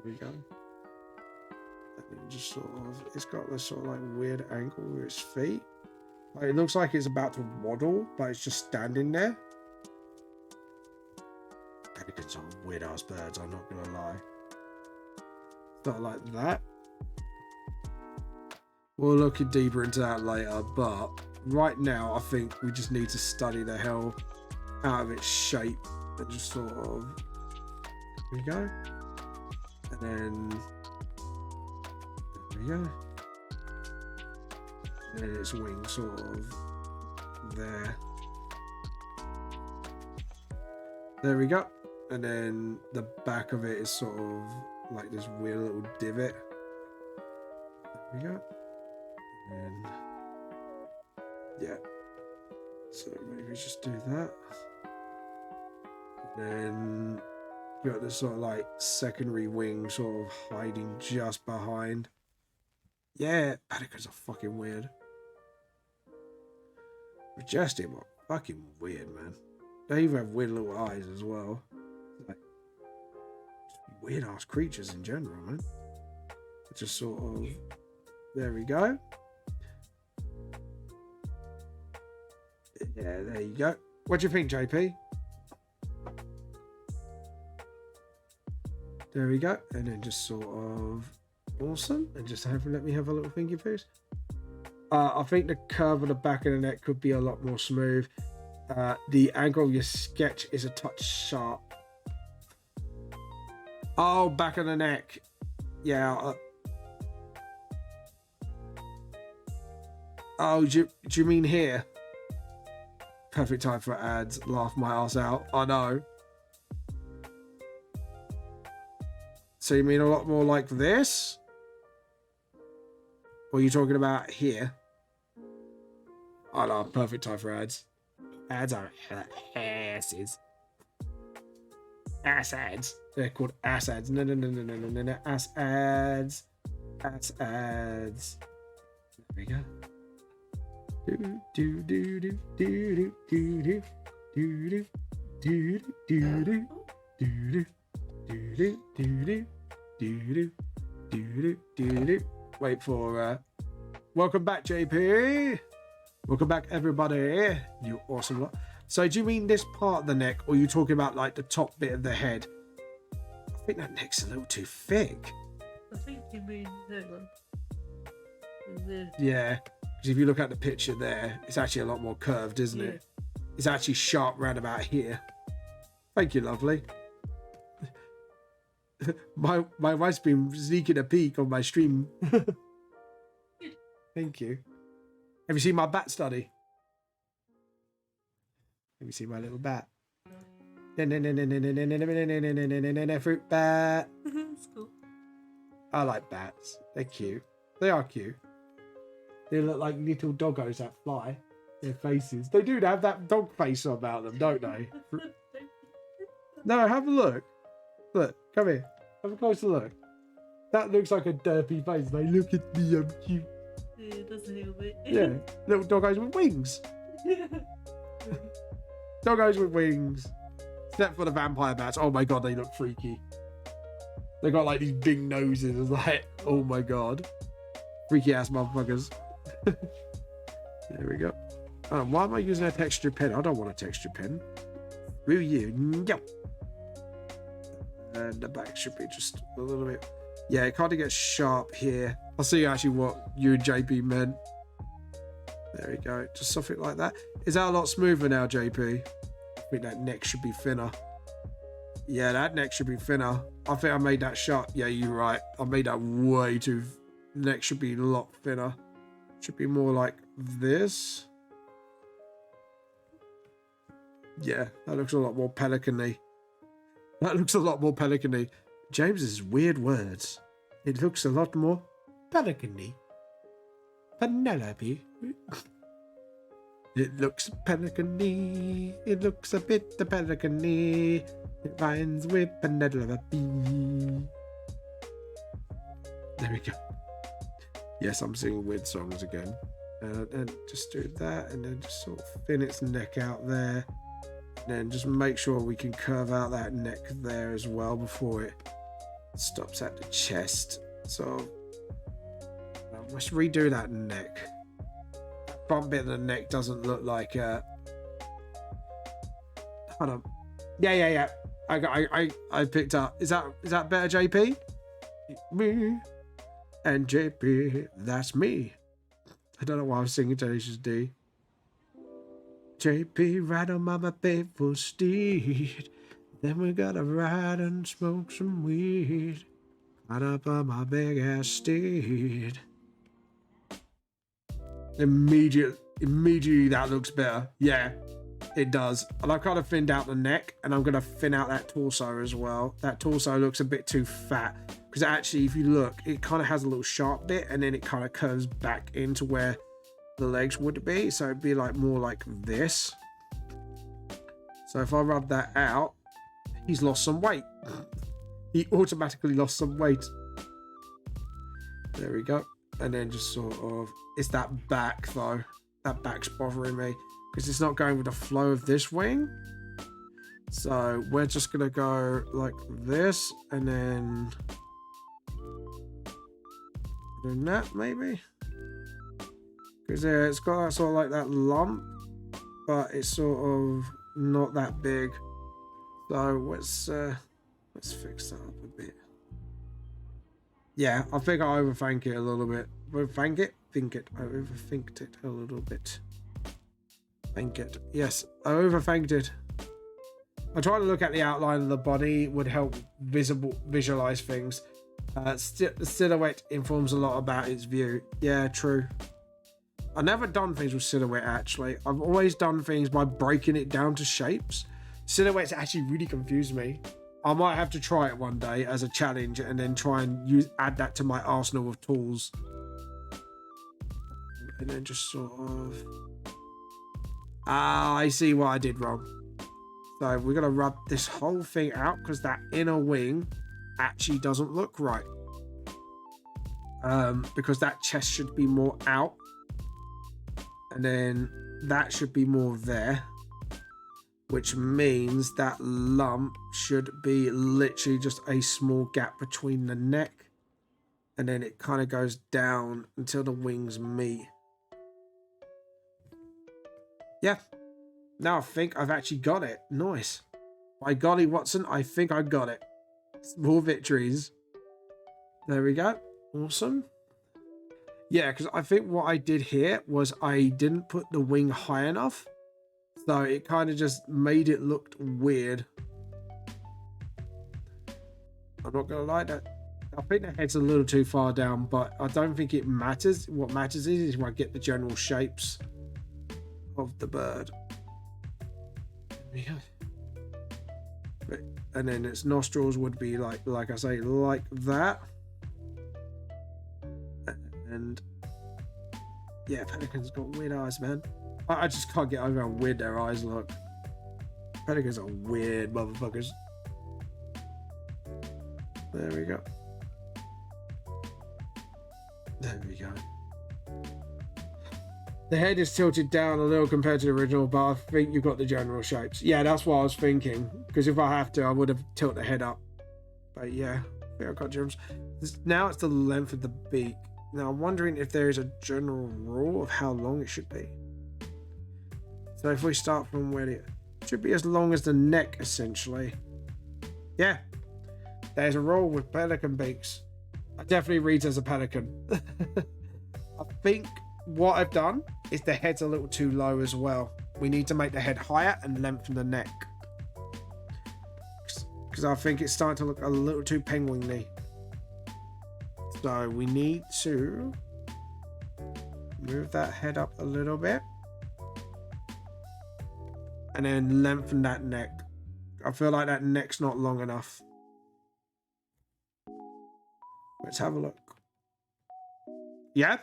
Speaker 1: There we go. And then just sort of, it's got this sort of like weird angle with its feet. Like it looks like it's about to waddle, but it's just standing there. Pelicans are weird ass birds. I'm not gonna lie. Not like that. We'll look deeper into that later, but right now I think we just need to study the hell out of its shape and just sort of, there we go, and then there we go, and then its wings sort of there we go, and then the back of it is sort of like this weird little divot. There we go. And yeah, so maybe just do that. And then you got this sort of like secondary wing sort of hiding just behind. Yeah, pelicans are fucking weird. Majestic are fucking weird, man. They even have weird little eyes as well. Like weird ass creatures in general, man. Just sort of, there we go. Yeah, there you go. What do you think, JP? There we go. And then just sort of awesome. And just let me have a little thingy first. I think the curve of the back of the neck could be a lot more smooth. The angle of your sketch is a touch sharp. Oh, back of the neck. Yeah. Oh, do you mean here? Perfect time for ads. Laugh my ass out. I know. So you mean a lot more like this? Or are you talking about here? I know. Perfect time for ads. Ads are asses. Ass ads. They're called ass ads. No. Ass ads. Ass ads. There we go. Wait for welcome back, JP. Welcome back, everybody. You awesome lot. So do you mean this part of the neck, or are you talking about like the top bit of the head? I think that neck's a little too thick.
Speaker 2: I think you mean that one.
Speaker 1: Yeah. Because if you look at the picture there, it's actually a lot more curved, isn't it? It's actually sharp round about here. Thank you, lovely. my wife's been sneaking a peek on my stream. Thank you. Have you seen my bat study? Have you seen my little bat? Fruit bat.
Speaker 2: It's cool.
Speaker 1: I like bats. They're cute. They are cute. They look like little doggos that fly. Their faces. They do have that dog face about them, don't they? No, have a look. Look, come here. Have a closer look. That looks like a derpy face. Like, look at me, I'm cute.
Speaker 2: Yeah, it does a little bit.
Speaker 1: Yeah, little doggos with wings. Doggos with wings. Except for the vampire bats. Oh my god, they look freaky. They got like these big noses. It's like, oh my god. Freaky ass motherfuckers. There we go. Why am I using a texture pen? I don't want a texture pen. Will you? No. And the back should be just a little bit. Yeah, it kind of gets sharp here. I'll see actually what you and JP meant. There we go. Just something like that. Is that a lot smoother now, JP? I think that neck should be thinner. Yeah, that neck should be thinner. I think I made that sharp. Yeah, you're right. I made that way too. Neck should be a lot thinner. Should be more like this. Yeah, that looks a lot more pelican-y. That looks a lot more pelican-y. James's weird words. It looks a lot more pelican-y. Penelope. It looks pelican-y. It looks a bit pelican-y. It rhymes with Penelope. There we go. Yes, I'm singing weird songs again. And just do that, and then just sort of thin its neck out there. And then just make sure we can curve out that neck there as well before it stops at the chest. So let's redo that neck. That front bit of the neck doesn't look like hold on. Yeah. I picked up. Is that better, JP? Me and JP, that's me. I don't know why I was singing Tenacious D. JP, ride on my faithful steed. Then we gotta ride and smoke some weed. Ride up on my big ass steed. Immediately that looks better. Yeah, it does. And I've kind of thinned out the neck, and I'm gonna thin out that torso as well. That torso looks a bit too fat. Because actually, if you look, it kind of has a little sharp bit, and then it kind of curves back into where the legs would be. So it'd be like more like this. So if I rub that out, he's lost some weight. He automatically lost some weight. There we go. And then just sort of, it's that back though. That back's bothering me because it's not going with the flow of this wing. So we're just gonna go like this, and then doing that maybe, because it's got that sort of like that lump, but it's sort of not that big. So let's fix that up a bit. Yeah, I think I overthink it a little bit. Overthink it? I overthinked it a little bit. Think it. Yes, I overthinked it. I try to look at the outline of the body, would help visualize things. The silhouette informs a lot about its view. Yeah, true. I've never done things with silhouette actually. I've always done things by breaking it down to shapes. Silhouettes actually really confuse me. I might have to try it one day as a challenge, and then try and add that to my arsenal of tools. And then just sort of... I see what I did wrong. So we're going to rub this whole thing out, because that inner wing actually doesn't look right. Because that chest should be more out. And then that should be more there. Which means that lump should be literally just a small gap between the neck. And then it kind of goes down until the wings meet. Yeah. Now I think I've actually got it. Nice. By golly, Watson, I think I got it. Small victories. There we go. Awesome. Yeah, because I think what I did here was I didn't put the wing high enough. So it kind of just made it look weird. I'm not going to lie, that I think the head's a little too far down, but I don't think it matters. What matters is if I get the general shapes of the bird. And then its nostrils would be like I say, like that. And yeah, pelicans got weird eyes, man. I just can't get over how weird their eyes look. Pelicans are weird motherfuckers. There we go. There we go. The head is tilted down a little compared to the original, but I think you've got the general shapes. Yeah, that's what I was thinking. Because if I have to, I would have tilted the head up. But yeah, I think I've got germs. Now it's the length of the beak. Now I'm wondering if there is a general rule of how long it should be. So if we start from where it should be as long as the neck, essentially. Yeah, there's a rule with pelican beaks. It definitely reads as a pelican. I think what I've done is the head's a little too low as well. We need to make the head higher and lengthen the neck. Because I think it's starting to look a little too penguin-y. So we need to move that head up a little bit. And then lengthen that neck. I feel like that neck's not long enough. Let's have a look. Yeah?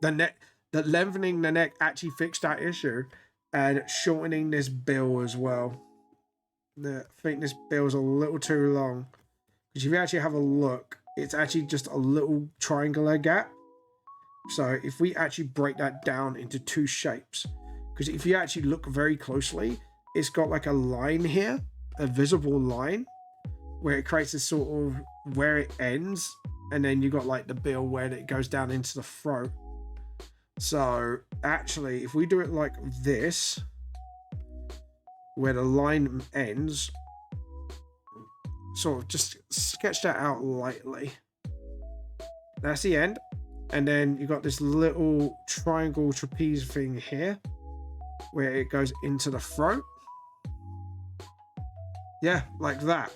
Speaker 1: The lengthening the neck actually fixed that issue. And shortening this bill as well. I think this bill's a little too long. Because if you actually have a look, it's actually just a little triangular gap. So if we actually break that down into two shapes, because if you actually look very closely, it's got like a line here, a visible line, where it creates this sort of where it ends, and then you got like the bill where it goes down into the throat. So actually, if we do it like this, where the line ends, sort of just sketch that out lightly. That's the end. And then you got this little triangle trapeze thing here where it goes into the throat. Yeah, like that.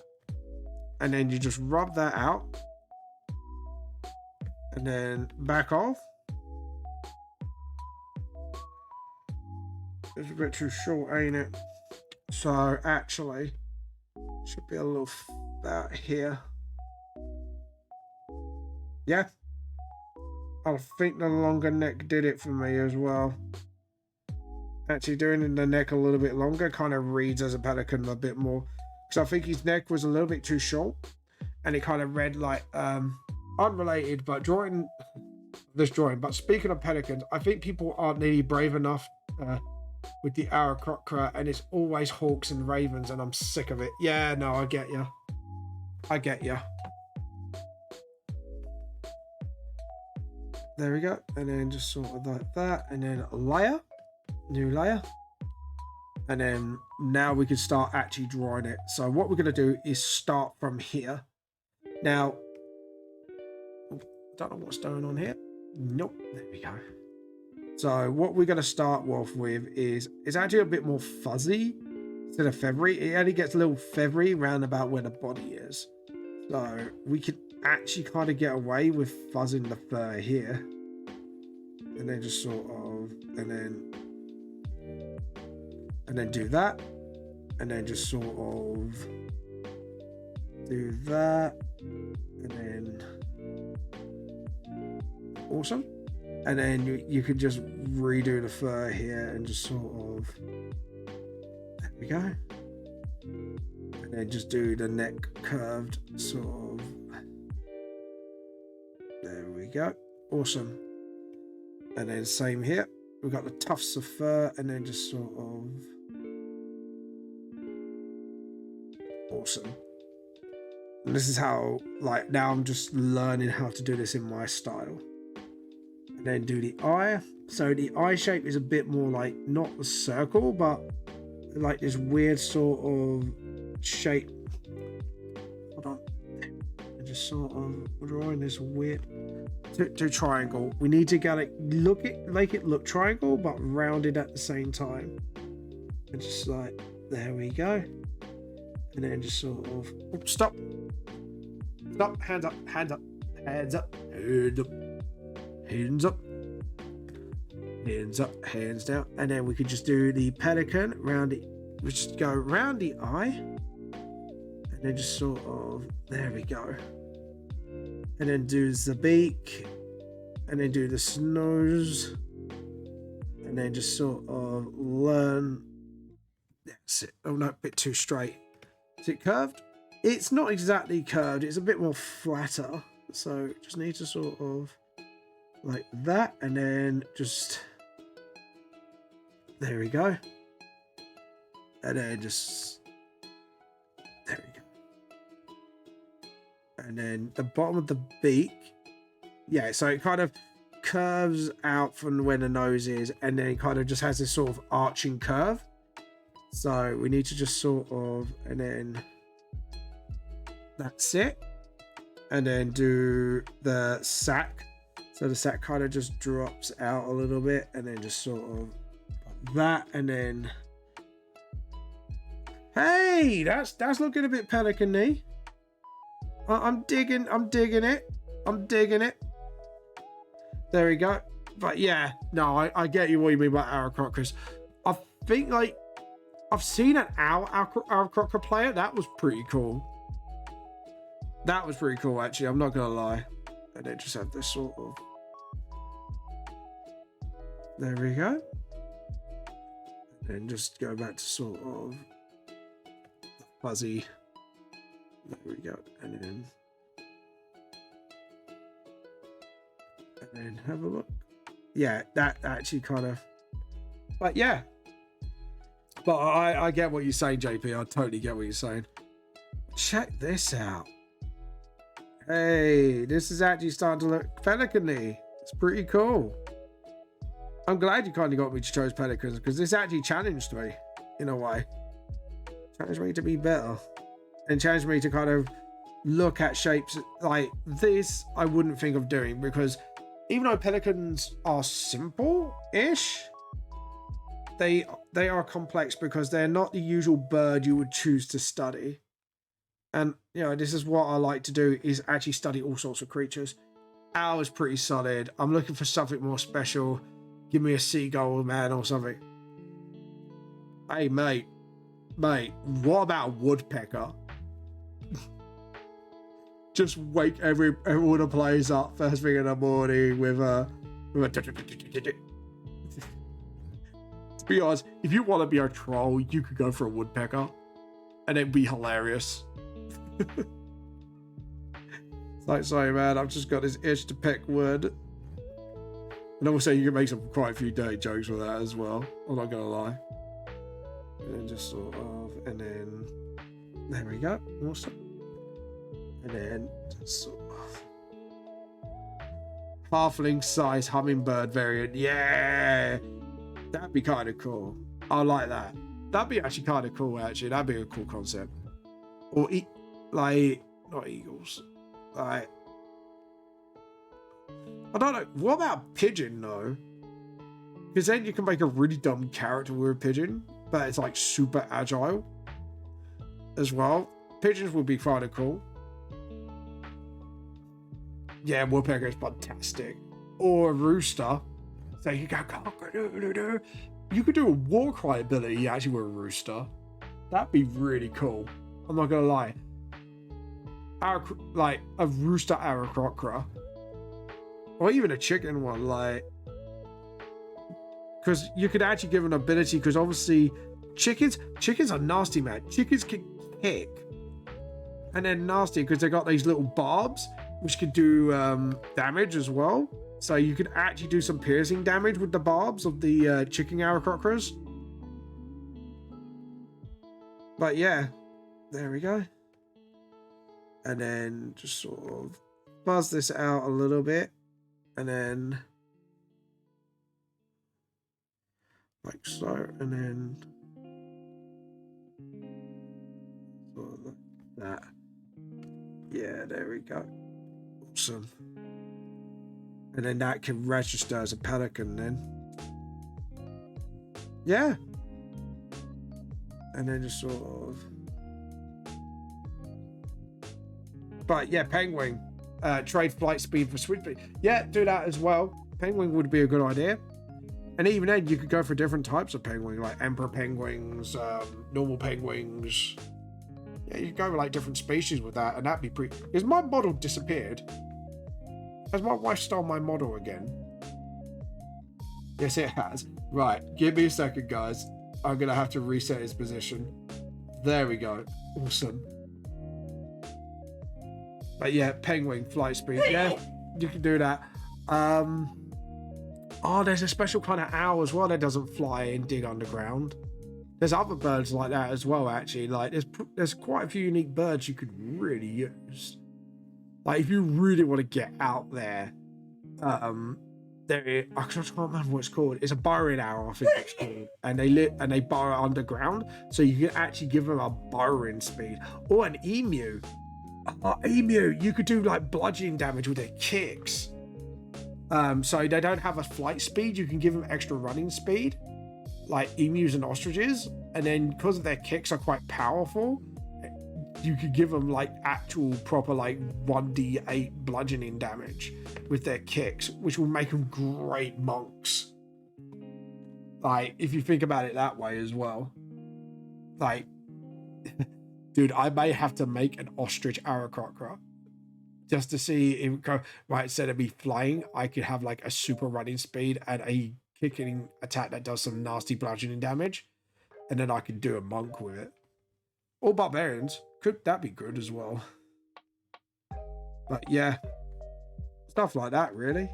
Speaker 1: And then you just rub that out. And then back off. It's a bit too short, ain't it? So actually, should be a little about here. Yeah. I think the longer neck did it for me as well. Actually doing the neck a little bit longer kind of reads as a pelican a bit more. Because I think his neck was a little bit too short. And it kind of read like, unrelated, but but speaking of pelicans, I think people aren't nearly brave enough with the Aarakocra, and it's always hawks and ravens, and I'm sick of it. Yeah, no, I get you. I get you. There we go. And then just sort of like that. And then a layer. New layer. And then now we can start actually drawing it. So what we're going to do is start from here. Now, don't know what's going on here. Nope. There we go. So what we're going to start off with is it's actually a bit more fuzzy instead of feathery. It only gets a little feathery round about where the body is. So we could actually kind of get away with fuzzing the fur here. And then just sort of, and then do that. And then just sort of do that. And then, awesome. And then you could just redo the fur here and just sort of, there we go. And then just do the neck curved sort of, there we go. Awesome. And then same here. We've got the tufts of fur and then just sort of, awesome. And this is how, like, now I'm just learning how to do this in my style. And then do the eye. So the eye shape is a bit more like, not a circle, but like this weird sort of shape. Hold on. And just sort of drawing this weird to triangle. We need to get it, make it look triangle, but rounded at the same time. And just like, there we go. And then just sort of, oops, stop, hands up, hands up, hands up, hands up, hands up, hands up, hands down. And then we could just do the pelican round it. We just go round the eye, and then just sort of, there we go. And then do the beak, and then do the nose, and then just sort of learn. That's it. Oh no, a bit too straight. Is it curved? it's not exactly curved. It's a bit more flatter. So just need to sort of like that, and then just there we go. And then just there we go. And then the bottom of the beak, yeah, so it kind of curves out from where the nose is, and then it kind of just has this sort of arching curve. So we need to just sort of, and then that's it. And then do the sack. So the sack kind of just drops out a little bit, and then just sort of like that, and then hey, that's looking a bit pelican-y. I'm digging it. There we go. But yeah, no, I get you what you mean by Aarakocras. I think like I've seen an Aarakocra player. That was pretty cool. That was pretty cool, actually. I'm not gonna lie. And they just have this sort of. There we go. And just go back to sort of fuzzy. There we go. And then have a look. Yeah, that actually kind of. But yeah. But I get what you're saying, JP. I totally get what you're saying. Check this out. Hey, this is actually starting to look pelican-y. It's pretty cool. I'm glad you kind of got me to choose pelicans, because this actually challenged me in a way. Challenged me to be better. And challenged me to kind of look at shapes like this I wouldn't think of doing, because even though pelicans are simple-ish, they are complex because they're not the usual bird you would choose to study. And, you know, this is what I like to do, is actually study all sorts of creatures. Owl is pretty solid. I'm looking for something more special. Give me a seagull, man, or something. Hey, mate, what about a woodpecker? Just wake everyone the players up first thing in the morning with a to be honest, if you want to be a troll, you could go for a woodpecker and it'd be hilarious. It's like, sorry man, I've just got this itch to peck wood. And also you can make quite a few dirty jokes with that as well, I'm not gonna lie. And then just sort of, and then there we go, awesome. And then just sort of halfling size hummingbird variant. Yeah, that'd be kind of cool. I like that. That'd be actually kind of cool, actually. That'd be a cool concept. Or like, not eagles, like, I don't know, what about pigeon though? Because then you can make a really dumb character with a pigeon, but it's like super agile as well. Pigeons would be kind of cool. Yeah, woodpecker is fantastic. Or a rooster. So you go, you could do a war cry ability actually with a rooster. That'd be really cool. I'm not gonna lie. Like a rooster Aarakocra. Or even a chicken one, like, because you could actually give an ability, because obviously chickens are nasty, man. Chickens can kick, and they're nasty because they got these little barbs which could do damage as well. So you could actually do some piercing damage with the barbs of the chicken Aarakocras. But yeah, there we go. And then just sort of buzz this out a little bit. And then like so, and then sort of like that. Yeah, there we go. Awesome. And then that can register as a pelican then. Yeah. And then just sort of. But yeah, penguin. Trade flight speed for switch speed. Yeah, do that as well. Penguin would be a good idea. And even then, you could go for different types of penguin, like emperor penguins, normal penguins. Yeah, you could go with like different species with that, and that'd be pretty. Because my model disappeared. Has my wife stole my model again? Yes, it has. Right, give me a second, guys. I'm gonna have to reset his position. There we go. Awesome. But yeah, penguin flight speed. Yeah, you can do that. Oh, there's a special kind of owl as well that doesn't fly and dig underground. There's other birds like that as well, actually. Like there's quite a few unique birds you could really use. Like if you really want to get out there, I can't remember what it's called. It's a burrowing owl, I think it's called, and they burrow underground, so you can actually give them a burrowing speed. Or an emu. Emu, you could do like bludgeoning damage with their kicks. So they don't have a flight speed. You can give them extra running speed, like emus and ostriches, and then because their kicks are quite powerful, you could give them like actual proper like 1d8 bludgeoning damage with their kicks, which will make them great monks. Like if you think about it that way as well, like dude, I may have to make an ostrich Aarakocra just to see if go right. Instead of me flying, I could have like a super running speed and a kicking attack that does some nasty bludgeoning damage, and then I could do a monk with it. Or barbarians, could that be good as well? But yeah, stuff like that really.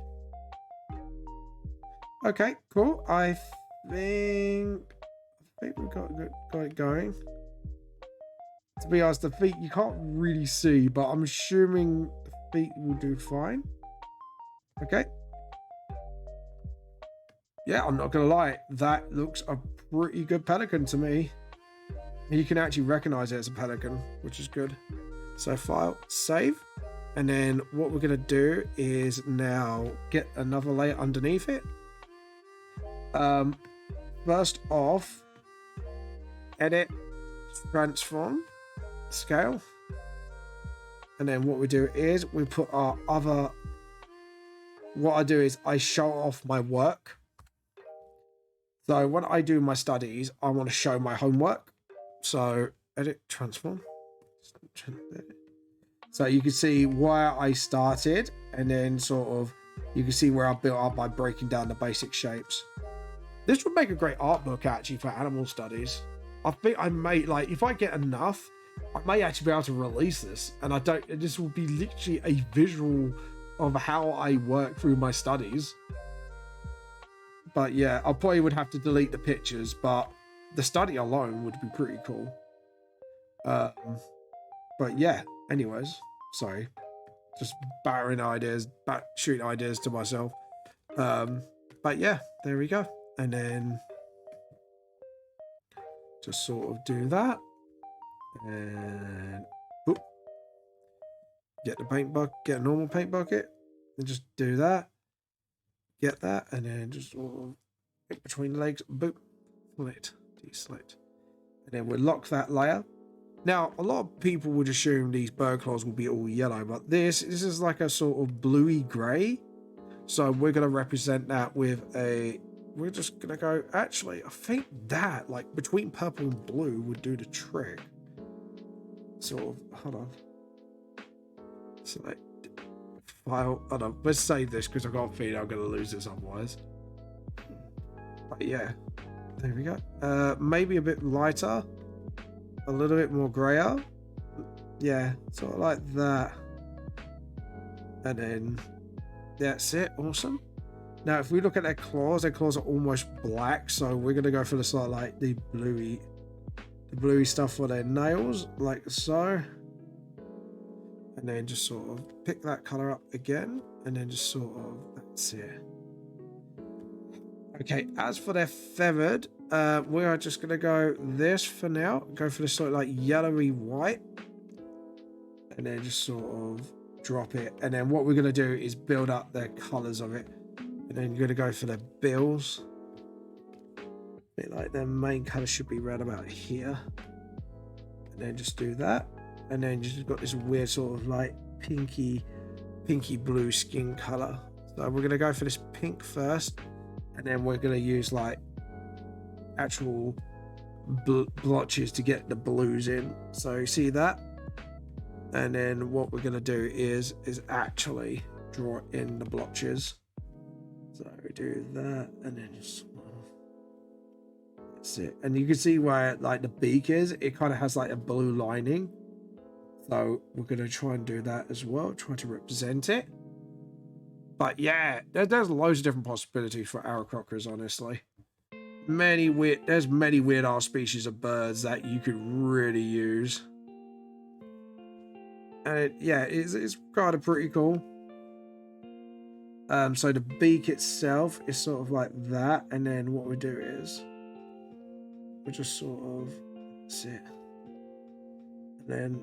Speaker 1: Okay, cool. I think we've got it going. To be honest, the feet you can't really see, but I'm assuming the feet will do fine. Okay. Yeah, I'm not gonna lie, that looks a pretty good pelican to me. You can actually recognize it as a pelican, which is good. So file, save, and then what we're gonna do is now get another layer underneath it. First off, edit, transform, scale, and then what we do is we put our other. What I do is I show off my work. So when I do my studies, I want to show my homework. So edit, transform. So you can see where I started, and then sort of you can see where I built up by breaking down the basic shapes. This would make a great art book actually for animal studies. I think I may, like, if I get enough, I may actually be able to release this, and this will be literally a visual of how I work through my studies. But yeah, I probably would have to delete the pictures, but the study alone would be pretty cool. But yeah, anyways, sorry, just shooting ideas to myself. But yeah, there we go. And then just sort of do that, and whoop, get the paint bucket, get a normal paint bucket, and just do that. Get that, and then just sort of hit between the legs, boop, deselect, and then we'll lock that layer. Now, a lot of people would assume these bird claws will be all yellow, but this is like a sort of bluey grey. So we're going to represent that with we're just going to go, actually, I think that, like, between purple and blue would do the trick. Sort of, hold on. Select, file, hold on, let's save this because I've got a feeling I'm going to lose this otherwise. But yeah, there we go. Maybe a bit lighter. A little bit more grayer. Yeah, sort of like that. And then that's it. Awesome. Now, if we look at their claws are almost black, so we're gonna go for the sort of like the bluey stuff for their nails, like so. And then just sort of pick that color up again, and then just sort of, that's it. Okay, as for their feathered, we are just gonna go this for now. Go for this sort of like yellowy white, and then just sort of drop it. And then what we're gonna do is build up the colors of it. And then you're gonna go for the bills. A bit like their main color should be right about here. And then just do that. And then you just got this weird sort of like pinky blue skin color. So we're gonna go for this pink first, and then we're gonna use like actual blotches to get the blues in. So you see that? And then what we're gonna do is actually draw in the blotches. So we do that, and then just, that's it. And you can see where like the beak is, it kind of has like a blue lining. So we're going to try and do that as well, try to represent it. But yeah, there's loads of different possibilities for arrowcrockers, honestly. There's many weird ass species of birds that you could really use. And it's kind of pretty cool. So the beak itself is sort of like that, and then what we do is we just sort of sit, and then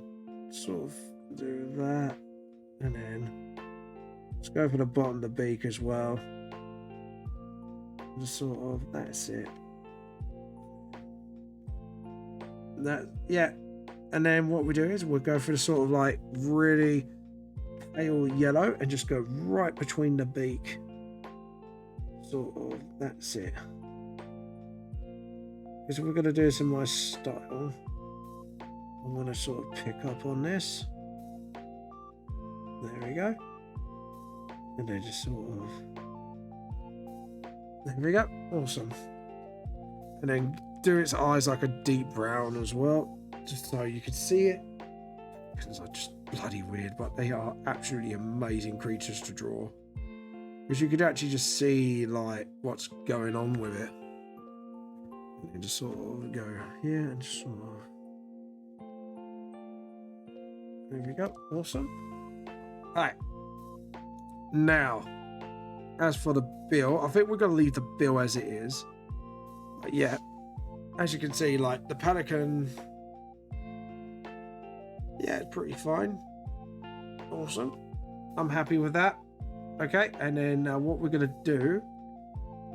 Speaker 1: sort of do that, and then let's go for the bottom of the beak as well. Just sort of, that's it. And then what we do is we'll go for the sort of like really pale yellow and just go right between the beak. Sort of, that's it. Because we're going to do this in my style, I'm going to sort of pick up on this. There we go. And then just sort of, there we go. Awesome. And then do its eyes like a deep brown as well, just so you can see it. Because they're just bloody weird, but they are absolutely amazing creatures to draw. Because you could actually just see like what's going on with it. And then just sort of go here and just sort of. There we go. Awesome. Alright. Now, as for the bill, I think we're going to leave the bill as it is. But yeah, as you can see, like the pelican, yeah, it's pretty fine. Awesome. I'm happy with that. Okay, and then what we're going to do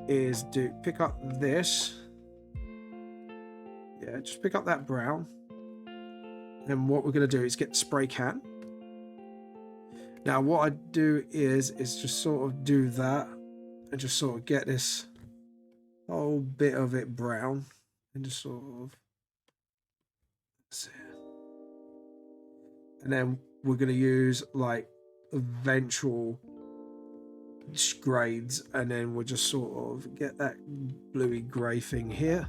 Speaker 1: is pick up this. Yeah, just pick up that brown. And what we're going to do is get the spray can. Now, what I do is just sort of do that and just sort of get this whole bit of it brown and just sort of, that's it. And then we're going to use like eventual grades, and then we'll just sort of get that bluey grey thing here,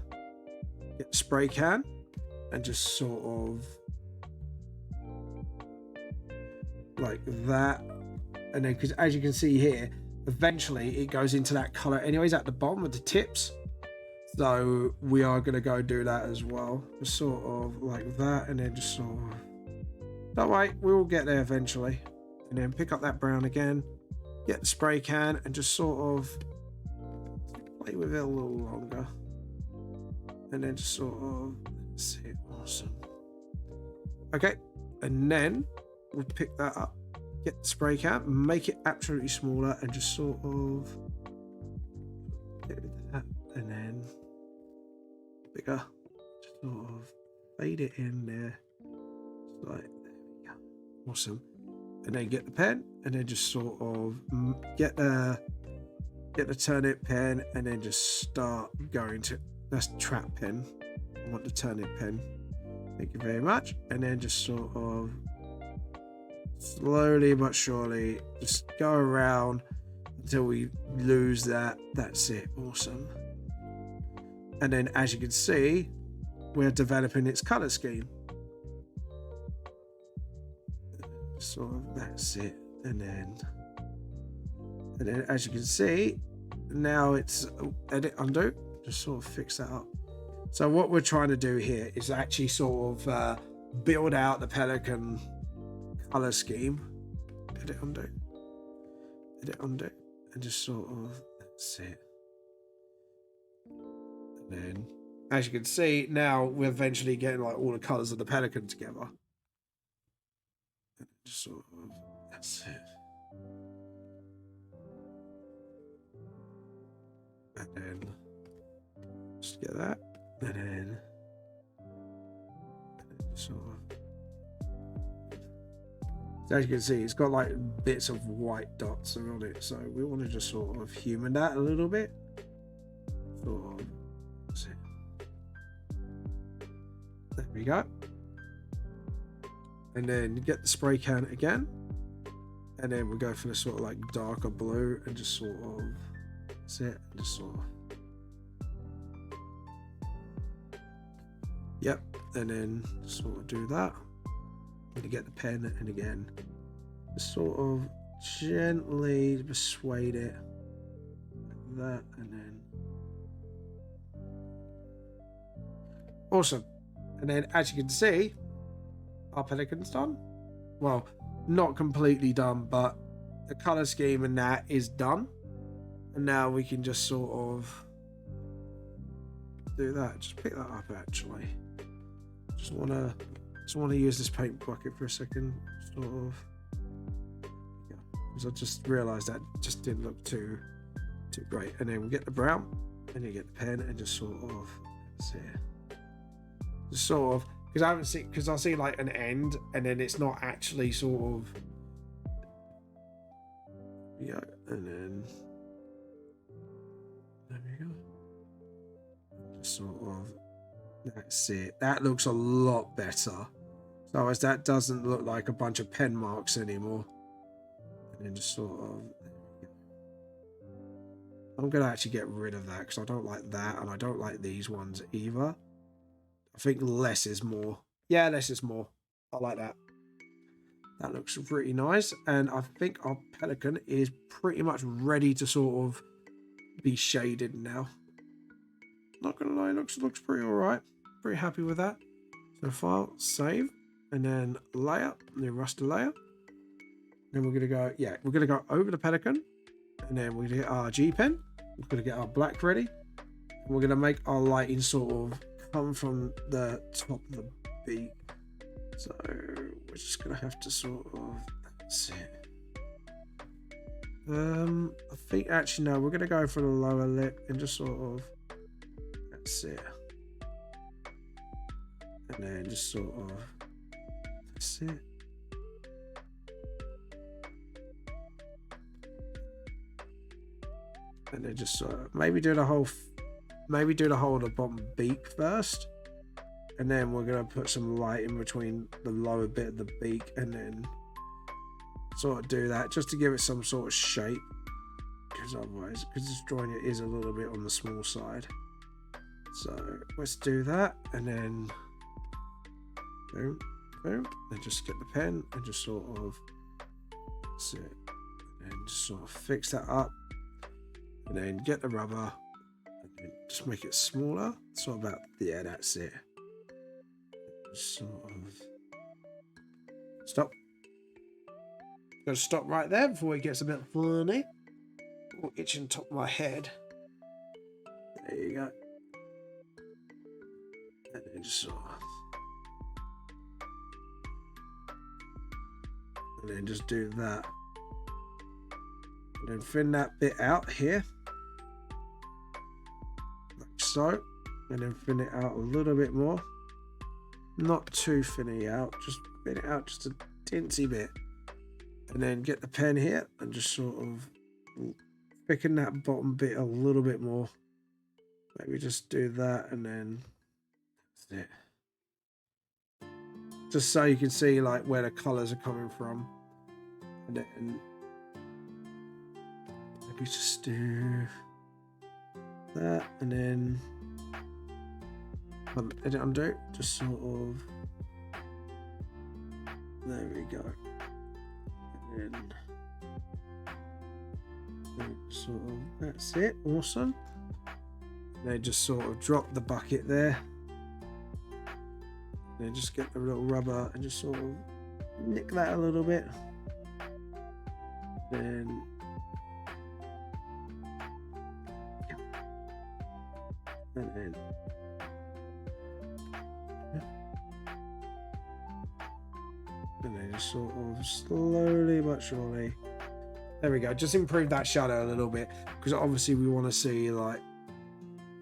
Speaker 1: get the spray can, and just sort of like that. And then, because as you can see here, eventually it goes into that color anyways at the bottom of the tips, so we are going to go do that as well, just sort of like that. And then just sort of, don't worry, we will get there eventually. And then pick up that brown again, get the spray can, and just sort of play with it a little longer. And then just sort of, that's it. Awesome. Okay, and then we'll pick that up, get the spray can, make it absolutely smaller, and just sort of do that, and then bigger, just sort of fade it in there, just like, there we go. Awesome. And then get the pen, and then just sort of get the turnip pen, and then just start going to, that's the trap pen, I want the turnip pen, thank you very much. And then just sort of slowly but surely just go around until we lose that. That's it. Awesome. And then as you can see, we're developing its color scheme. Sort of, that's it. And then as you can see, now it's edit, undo, just sort of fix that up. So what we're trying to do here is actually sort of build out the pelican color scheme. Edit, undo, and just sort of, that's it. And then as you can see, now we're eventually getting like all the colors of the pelican together. And just sort of, that's it. And then just get that, and then sort of, so as you can see, it's got like bits of white dots around it, so we want to just sort of human that a little bit. Sort of, that's it. There we go. And then get the spray can again, and then we'll go for the sort of like darker blue, and just sort of, that's it, and just sort of, yep. And then sort of do that, to get the pen, and again, just sort of gently persuade it like that, and then awesome. And then, as you can see, our pelican's done. Well, not completely done, but the color scheme and that is done. And now we can just sort of do that. Just pick that up, actually. Just want to use this paint bucket for a second, sort of. Yeah, because I just realised that just didn't look too great. And then we'll get the brown, and you get the pen, and just sort of, let's see, just sort of, because I see like an end, and then it's not actually sort of, yeah, and then there we go. Just sort of, that's it. That looks a lot better. So as that doesn't look like a bunch of pen marks anymore. And then just sort of, I'm going to actually get rid of that because I don't like that, and I don't like these ones either. I think less is more. Yeah, less is more. I like that. That looks pretty nice. And I think our pelican is pretty much ready to sort of be shaded now. Not going to lie, looks pretty alright. Pretty happy with that. So file, save, and then layer, and then raster layer. Then we're going to go, yeah, we're going to go over the pelican. And then we're going to get our G pen. We're going to get our black ready. And we're going to make our lighting sort of come from the top of the beak. So we're just going to have to sort of, that's it. I think actually no, we're going to go for the lower lip and just sort of, that's it. And then just sort of, that's it. And then just sort of maybe do the whole of the bottom beak first, and then we're gonna put some light in between the lower bit of the beak, and then sort of do that just to give it some sort of shape, because otherwise, because this drawing it is a little bit on the small side. So let's do that, and then boom, boom, and just get the pen and just sort of, that's it, and just sort of fix that up. And then get the rubber and then just make it smaller. So about, yeah, that's it. Just sort of stop. Gonna stop right there before it gets a bit funny. Oh, itching top of my head. There you go. And then just sort of, and then just do that. And then thin that bit out here. So, and then thin it out a little bit more, not too thinny out, just thin it out just a teensy bit, and then get the pen here and just sort of thicken that bottom bit a little bit more. Maybe just do that, and then that's it. Just so you can see like where the colors are coming from, and then maybe just do that, and then edit undo, just sort of, there we go, and then sort of, that's it, awesome. And then just sort of drop the bucket there, and then just get the little rubber and just sort of nick that a little bit, then and then just sort of slowly but surely, there we go, just improve that shadow a little bit, because obviously we want to see like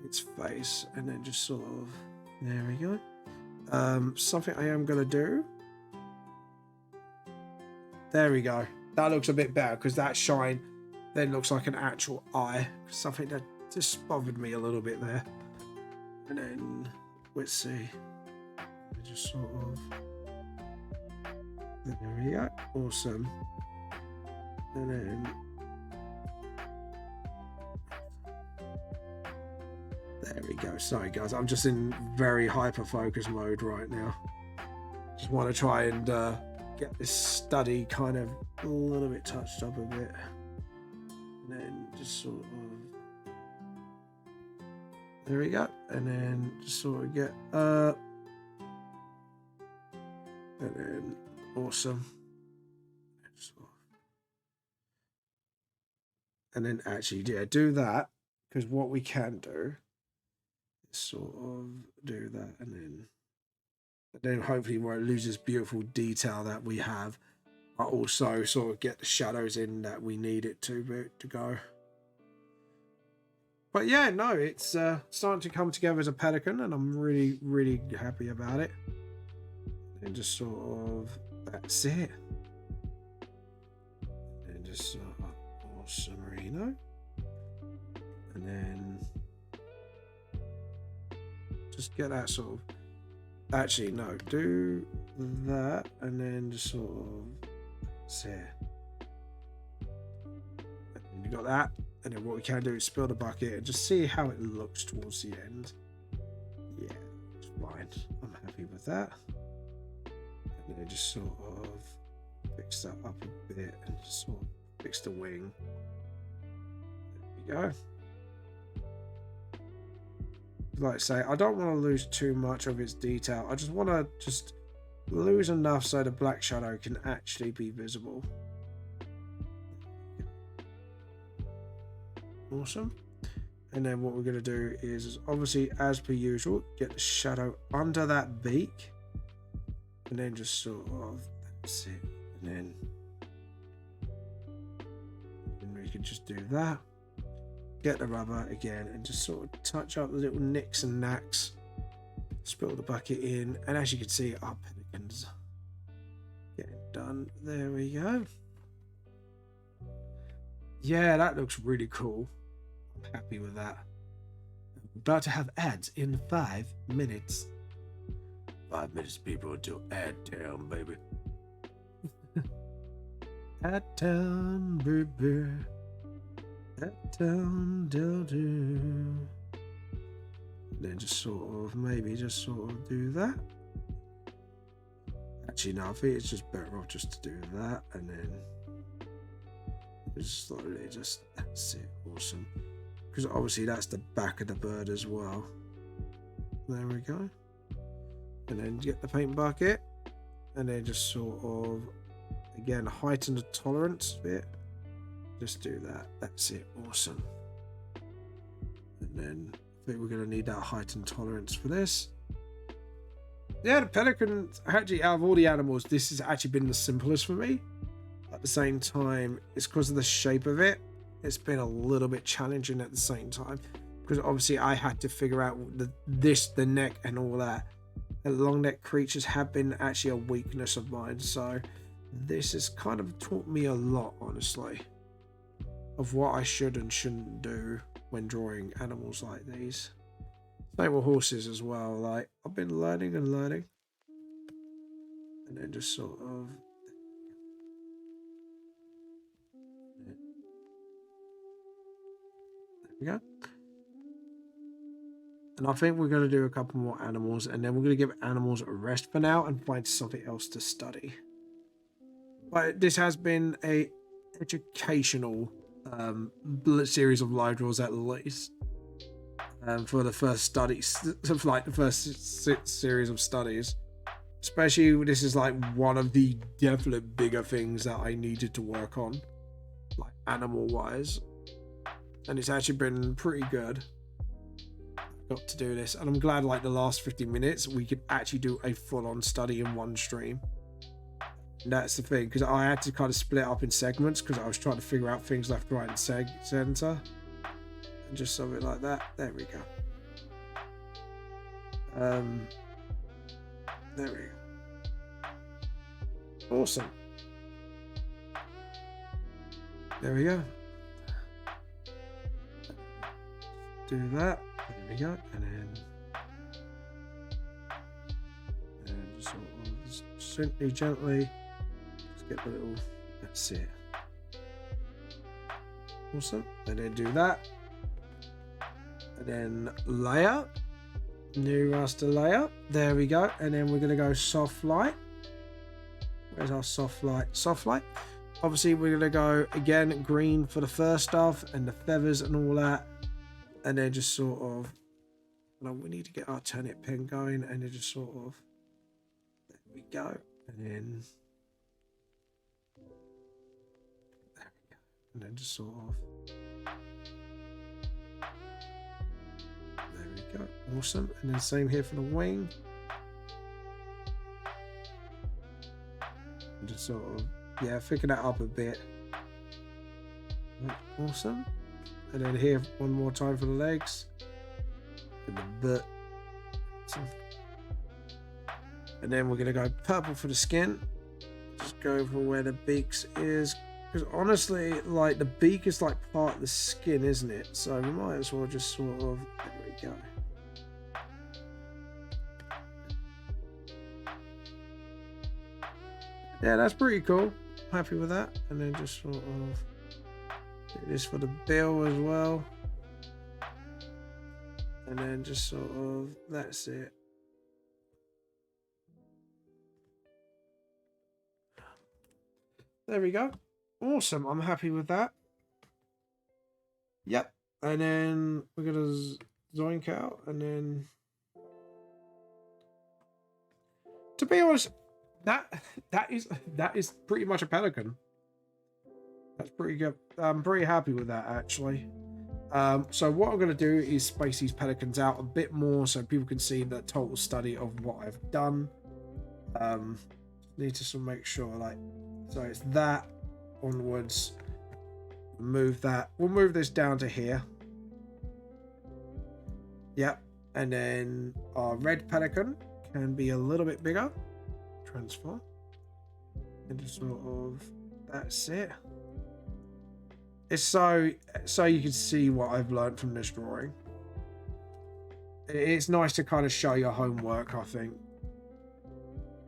Speaker 1: its face, and then just sort of, there we go. Something I am going to do, there we go, that looks a bit better, because that shine then looks like an actual eye, something that just bothered me a little bit there. And then let's see, just sort of, there we go, awesome. And then there we go. Sorry guys, I'm just in very hyper focus mode right now. Just want to try and get this study kind of a little bit touched up a bit. And then just sort of... There we go. And then just sort of get up. And then awesome. And then actually, yeah, do that. Because what we can do is sort of do that. And then hopefully we won't lose this beautiful detail that we have. But also sort of get the shadows in that we need it to go. But yeah, no, it's starting to come together as a pelican, and I'm really, really happy about it. And just sort of, that's it. And just sort of, awesome, Reno. And then just get that sort of, actually, no, do that, and then just sort of, that's it. And you got that. And then what we can do is spill the bucket and just see how it looks towards the end. Yeah, it's fine. I'm happy with that. And then just sort of fix that up a bit and just sort of fix the wing. There we go. Like I say, I don't want to lose too much of its detail. I just want to just lose enough so the black shadow can actually be visible. Awesome. And then what we're going to do is obviously, as per usual, get the shadow under that beak, and then just sort of, that's it. And then we can just do that, get the rubber again, and just sort of touch up the little nicks and knacks, spill the bucket in, and as you can see, our pelicans getting done. There we go. Yeah, that looks really cool. Happy with that. About to have ads in 5 minutes. 5 minutes, people, until ad town, baby. Ad town, baby. Ad town, do. Then just sort of, maybe just sort of do that. Actually, no, I think it's just better off just to do that, and then just slowly, just, that's it. Awesome. Because obviously that's the back of the bird as well. There we go. And then get the paint bucket, and then just sort of, again, heighten the tolerance bit. Just do that. That's it. Awesome. And then I think we're going to need that heightened tolerance for this. Yeah, the pelican, actually, out of all the animals, this has actually been the simplest for me. At the same time, it's because of the shape of it. It's been a little bit challenging at the same time, because obviously I had to figure out the neck and all that. And long neck creatures have been actually a weakness of mine, so this has kind of taught me a lot, honestly, of what I should and shouldn't do when drawing animals like these. Same with horses as well. Like, I've been learning and learning, and then just sort of. Go. And I think we're going to do a couple more animals, and then we're going to give animals a rest for now and find something else to study. But this has been a educational series of live draws, at least, for the first studies, like the first series of studies. Especially, this is like one of the definite bigger things that I needed to work on, like animal wise. And it's actually been pretty good. Got to do this, and I'm glad like the last 50 minutes we could actually do a full-on study in one stream. And that's the thing, because I had to kind of split up in segments because I was trying to figure out things left, right, and center, and just something like that. There we go. There we go. Awesome. There we go. Do that. There we go. And then just sort of just simply, gently, just get the little, that's it. Awesome. And then do that. And then layer. New raster layer. There we go. And then we're going to go soft light. Where's our soft light? Soft light. Obviously, we're gonna go again green for the first stuff and the feathers and all that, and then just sort of. Well, we need to get our turnip pen going, and then just sort of. There we go, and then. There we go, and then just sort of. There we go, awesome, and then same here for the wing. And just sort of. Yeah, thicken that up a bit. Awesome. And then here one more time for the legs. And the butt. And then we're going to go purple for the skin. Just go for where the beaks is. Because honestly, like the beak is like part of the skin, isn't it? So we might as well just sort of... There we go. Yeah, that's pretty cool. Happy with that. And then just sort of do this for the bill as well. And then just sort of, that's it. There we go. Awesome. I'm happy with that. Yep. And then we're going to zoink out. And then, to be honest, that is pretty much a pelican. That's pretty good. I'm pretty happy with that, actually. So what I'm going to do is space these pelicans out a bit more so people can see the total study of what I've done. Need to sort of make sure, like, so it's that onwards. Move that. We'll move this down to here. Yep. And then our red pelican can be a little bit bigger. Transform. And just sort of, that's it. It's so you can see what I've learned from this drawing. It's nice to kind of show your homework, I think.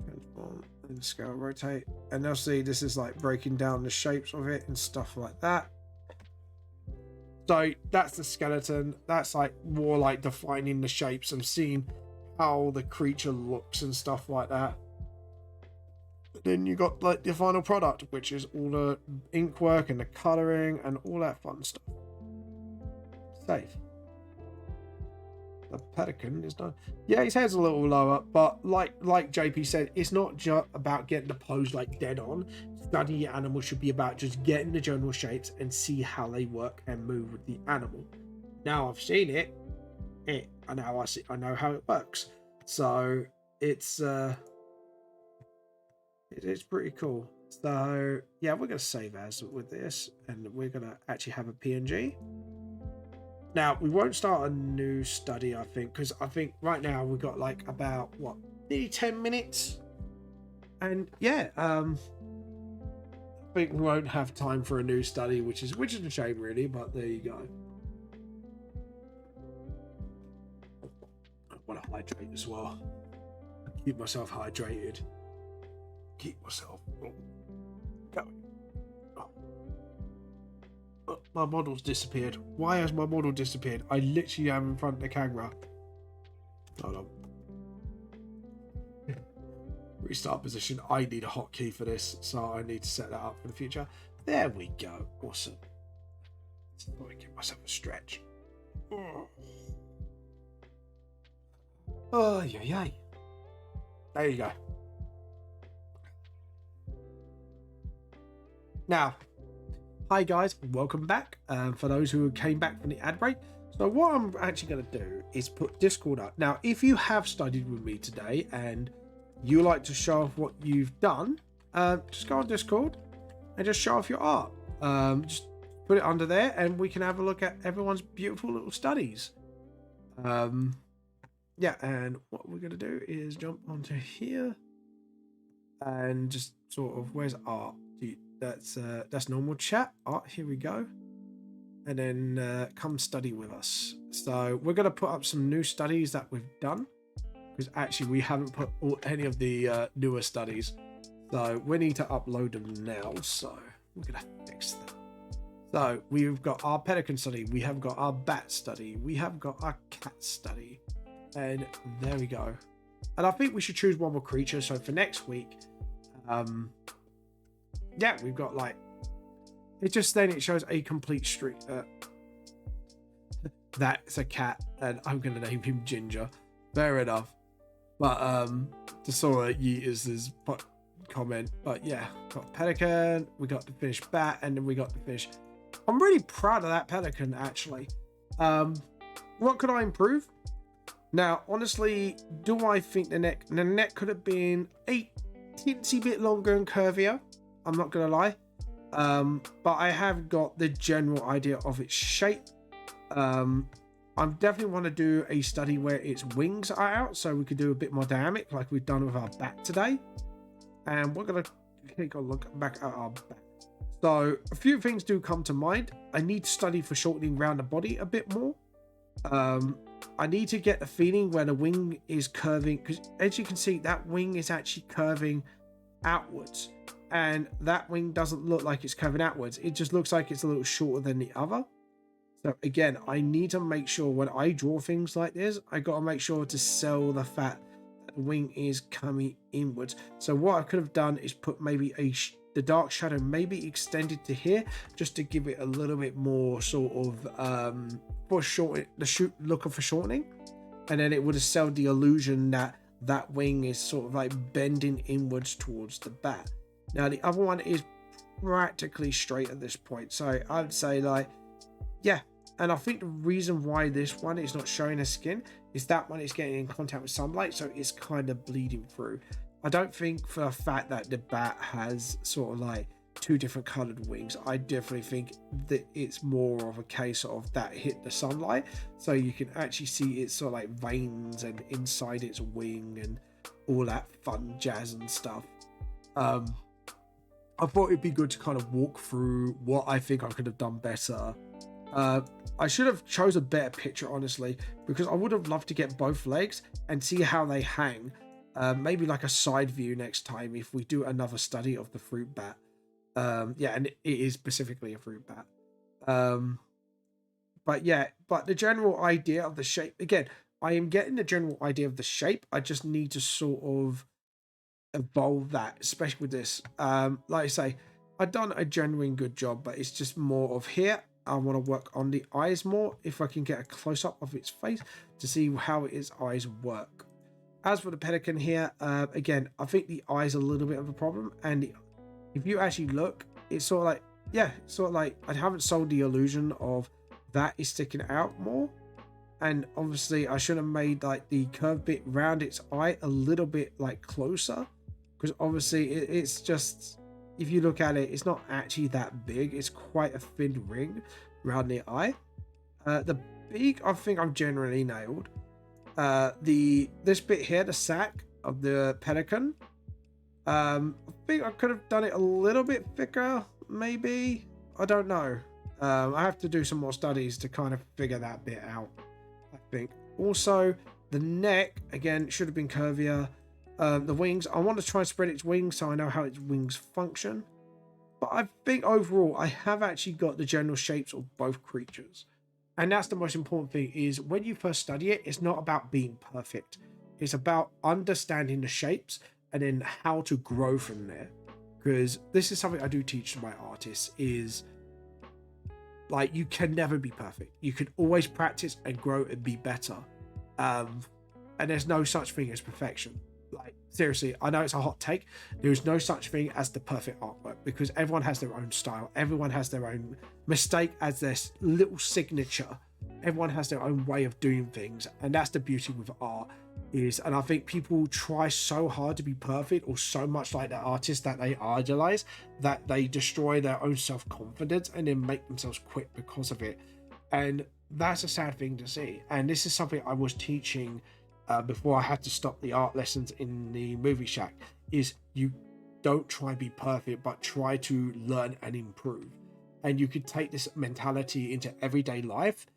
Speaker 1: Transform and scale rotate. And now see, this is like breaking down the shapes of it and stuff like that. So that's the skeleton. That's like more like defining the shapes and seeing how the creature looks and stuff like that. Then you got like the final product, which is all the ink work and the coloring and all that fun stuff. Save. The pelican is done. Yeah, his head's a little lower, but like JP said, it's not just about getting the pose like dead on. Studying your animal should be about just getting the general shapes and see how they work and move with the animal. Now I've seen it, I know how it works. So it's pretty cool. So yeah, we're going to save as with this, and we're going to actually have a PNG. Now we won't start a new study, I think, because I think right now we've got like about nearly 10 minutes, and yeah, I think we won't have time for a new study, which is a shame really, but there you go. I want to hydrate as well. Keep myself hydrated. Keep myself going. Oh, my model's disappeared. Why has my model disappeared? I literally am in front of the camera. Hold on. Restart position. I need a hotkey for this, so I need to set that up for the future. There we go. Awesome. So I give myself a stretch. Oh, yeah. There you go. Now, hi guys, welcome back. For those who came back from the ad break, so what I'm actually going to do is put Discord up. Now, if you have studied with me today and you like to show off what you've done, just go on Discord and just show off your art. Just put it under there and we can have a look at everyone's beautiful little studies. Yeah, and what we're going to do is jump onto here and just sort of, where's art? That's normal chat. Art, here we go. And then come study with us. So we're going to put up some new studies that we've done, because actually we haven't put any of the newer studies. So we need to upload them now. So we're going to fix that. So we've got our pelican study. We have got our bat study. We have got our cat study. And there we go. And I think we should choose one more creature. So for next week, Yeah, we've got like, it shows a complete street. That's a cat, and I'm gonna name him Ginger. Fair enough. But just saw Yeetus' comment. But yeah, got pelican, we got the finished bat, and then we got the fish. I'm really proud of that pelican, actually. What could I improve? Now, honestly, do I think the neck could have been a teensy bit longer and curvier? I'm not gonna lie. But I have got the general idea of its shape. I definitely want to do a study where its wings are out, so we could do a bit more dynamic like we've done with our bat today. And we're going to take a look back at our bat. So a few things do come to mind. I need to study for shortening around the body a bit more. I need to get the feeling where the wing is curving, because as you can see, that wing is actually curving outwards, and that wing doesn't look like it's curving outwards. It just looks like it's a little shorter than the other. So again, I need to make sure when I draw things like this, I got to make sure to sell the fact that the wing is coming inwards. So what I could have done is put maybe the dark shadow maybe extended to here, just to give it a little bit more sort of looking for shortening, and then it would have sold the illusion that that wing is sort of like bending inwards towards the bat. Now the other one is practically straight at this point, so I'd say like, yeah. And I think the reason why this one is not showing a skin is that one is getting in contact with sunlight, so it's kind of bleeding through. I don't think for a fact that the bat has sort of like two different colored wings. I definitely think that it's more of a case of that hit the sunlight, so you can actually see it's sort of like veins and inside its wing and all that fun jazz and stuff. I thought it'd be good to kind of walk through what I think I could have done better. I should have chose a better picture, honestly, because I would have loved to get both legs and see how they hang. Maybe like a side view next time if we do another study of the fruit bat. Yeah, and it is specifically a fruit bat. But yeah, but the general idea of the shape, again, I am getting the general idea of the shape. I just need to sort of evolve that, especially with this. Like I say, I've done a genuine good job, but it's just more of here. I want to work on the eyes more, if I can get a close-up of its face to see how its eyes work. As for the pelican here, again, I think the eyes are a little bit of a problem, and if you actually look, it's sort of like, yeah, sort of like I haven't sold the illusion of that is sticking out more. And obviously I should have made like the curved bit around its eye a little bit like closer, because obviously it's just, if you look at it, it's not actually that big. It's quite a thin ring around the eye. The beak, I think I've generally nailed. This bit here, the sack of the pelican, I think I could have done it a little bit thicker, maybe. I don't know. I have to do some more studies to kind of figure that bit out, I think. Also, the neck, again, should have been curvier. The wings, I want to try and spread its wings so I know how its wings function. But I think overall I have actually got the general shapes of both creatures. And that's the most important thing, is when you first study it, it's not about being perfect. It's about understanding the shapes and then how to grow from there. Because this is something I do teach to my artists, is like, you can never be perfect. You can always practice and grow and be better. And there's no such thing as perfection. Like, seriously, I know it's a hot take. There is no such thing as the perfect artwork, because everyone has their own style. Everyone has their own mistake as their little signature. Everyone has their own way of doing things, and that's the beauty with art. And I think people try so hard to be perfect, or so much like the artist that they idolize, that they destroy their own self-confidence and then make themselves quit because of it. And that's a sad thing to see. And this is something I was teaching before I had to stop the art lessons in the movie shack, is you don't try and be perfect, but try to learn and improve. And you could take this mentality into everyday life,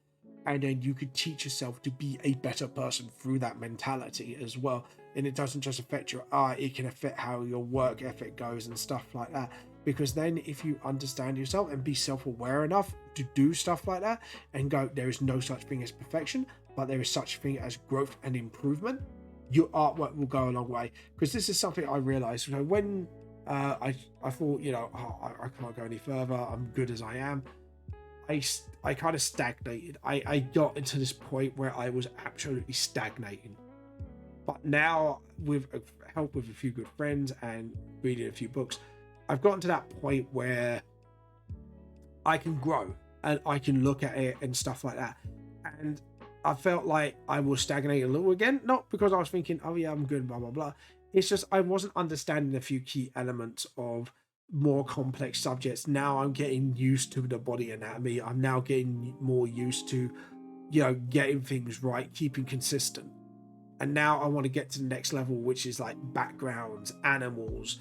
Speaker 1: and then you could teach yourself to be a better person through that mentality as well. And it doesn't just affect your art, it can affect how your work ethic goes and stuff like that. Because then if you understand yourself and be self-aware enough to do stuff like that and go, there is no such thing as perfection, but there is such thing as growth and improvement, your artwork will go a long way. Because this is something I realized, you know, when I thought, oh, I can't go any further. I'm good as I am. I kind of stagnated. I got into this point where I was absolutely stagnating. But now, with help with a few good friends and reading a few books, I've gotten to that point where I can grow and I can look at it and stuff like that. And I felt like I was stagnating a little again, not because I was thinking, oh yeah, I'm good, blah, blah, blah. It's just I wasn't understanding a few key elements of more complex subjects. Now I'm getting used to the body anatomy. I'm now getting more used to, getting things right, keeping consistent. And now I want to get to the next level, which is like backgrounds, animals,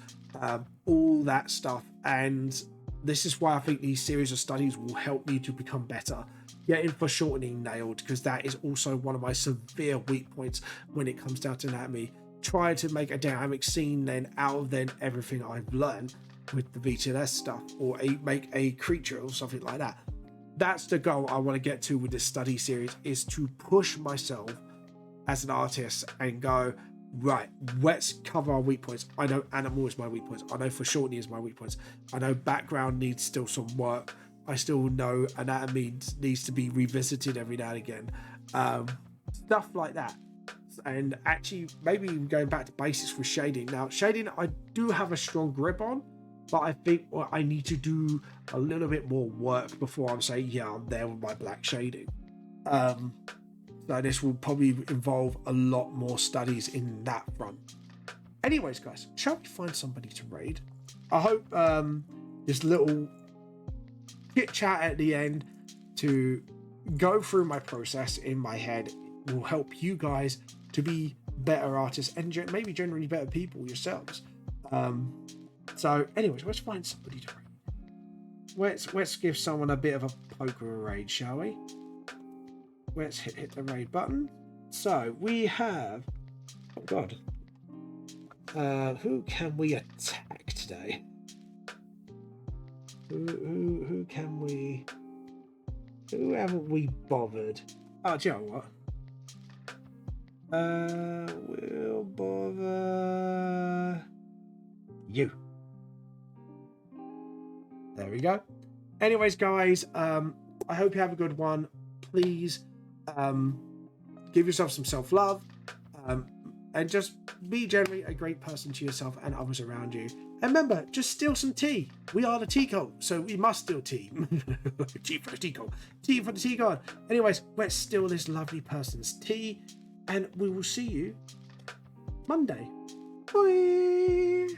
Speaker 1: all that stuff. And this is why I think these series of studies will help me to become better. Getting foreshortening nailed, because that is also one of my severe weak points when it comes down to anatomy. Try to make a dynamic scene then out of then everything I've learned with the VTLS stuff, or make a creature or something like that. That's the goal I want to get to with this study series, is to push myself as an artist and go, right, let's cover our weak points. I know animal is my weak points. I know foreshortening is my weak points. I know background needs still some work. I still know anatomy needs to be revisited every now and again. Stuff like that. And actually, maybe even going back to basics for shading. Now, shading, I do have a strong grip on, but I think I need to do a little bit more work before I'm saying, yeah, I'm there with my black shading. So this will probably involve a lot more studies in that front. Anyways, guys, shall we find somebody to raid? I hope this little chit chat at the end to go through my process in my head will help you guys to be better artists and maybe generally better people yourselves. So anyways, let's find somebody to raid. Let's give someone a bit of a poker raid, shall we? Let's hit the raid button. So we have, oh god, who can we attack today? Who can we? Who haven't we bothered? Oh, do you know what? We'll bother you. There we go. Anyways, guys, I hope you have a good one. Please give yourself some self-love, and just be generally a great person to yourself and others around you. And remember, just steal some tea. We are the tea cult, so we must steal tea. Tea for the tea cult. Tea for the tea god. Anyways, let's steal this lovely person's tea, and we will see you Monday. Bye.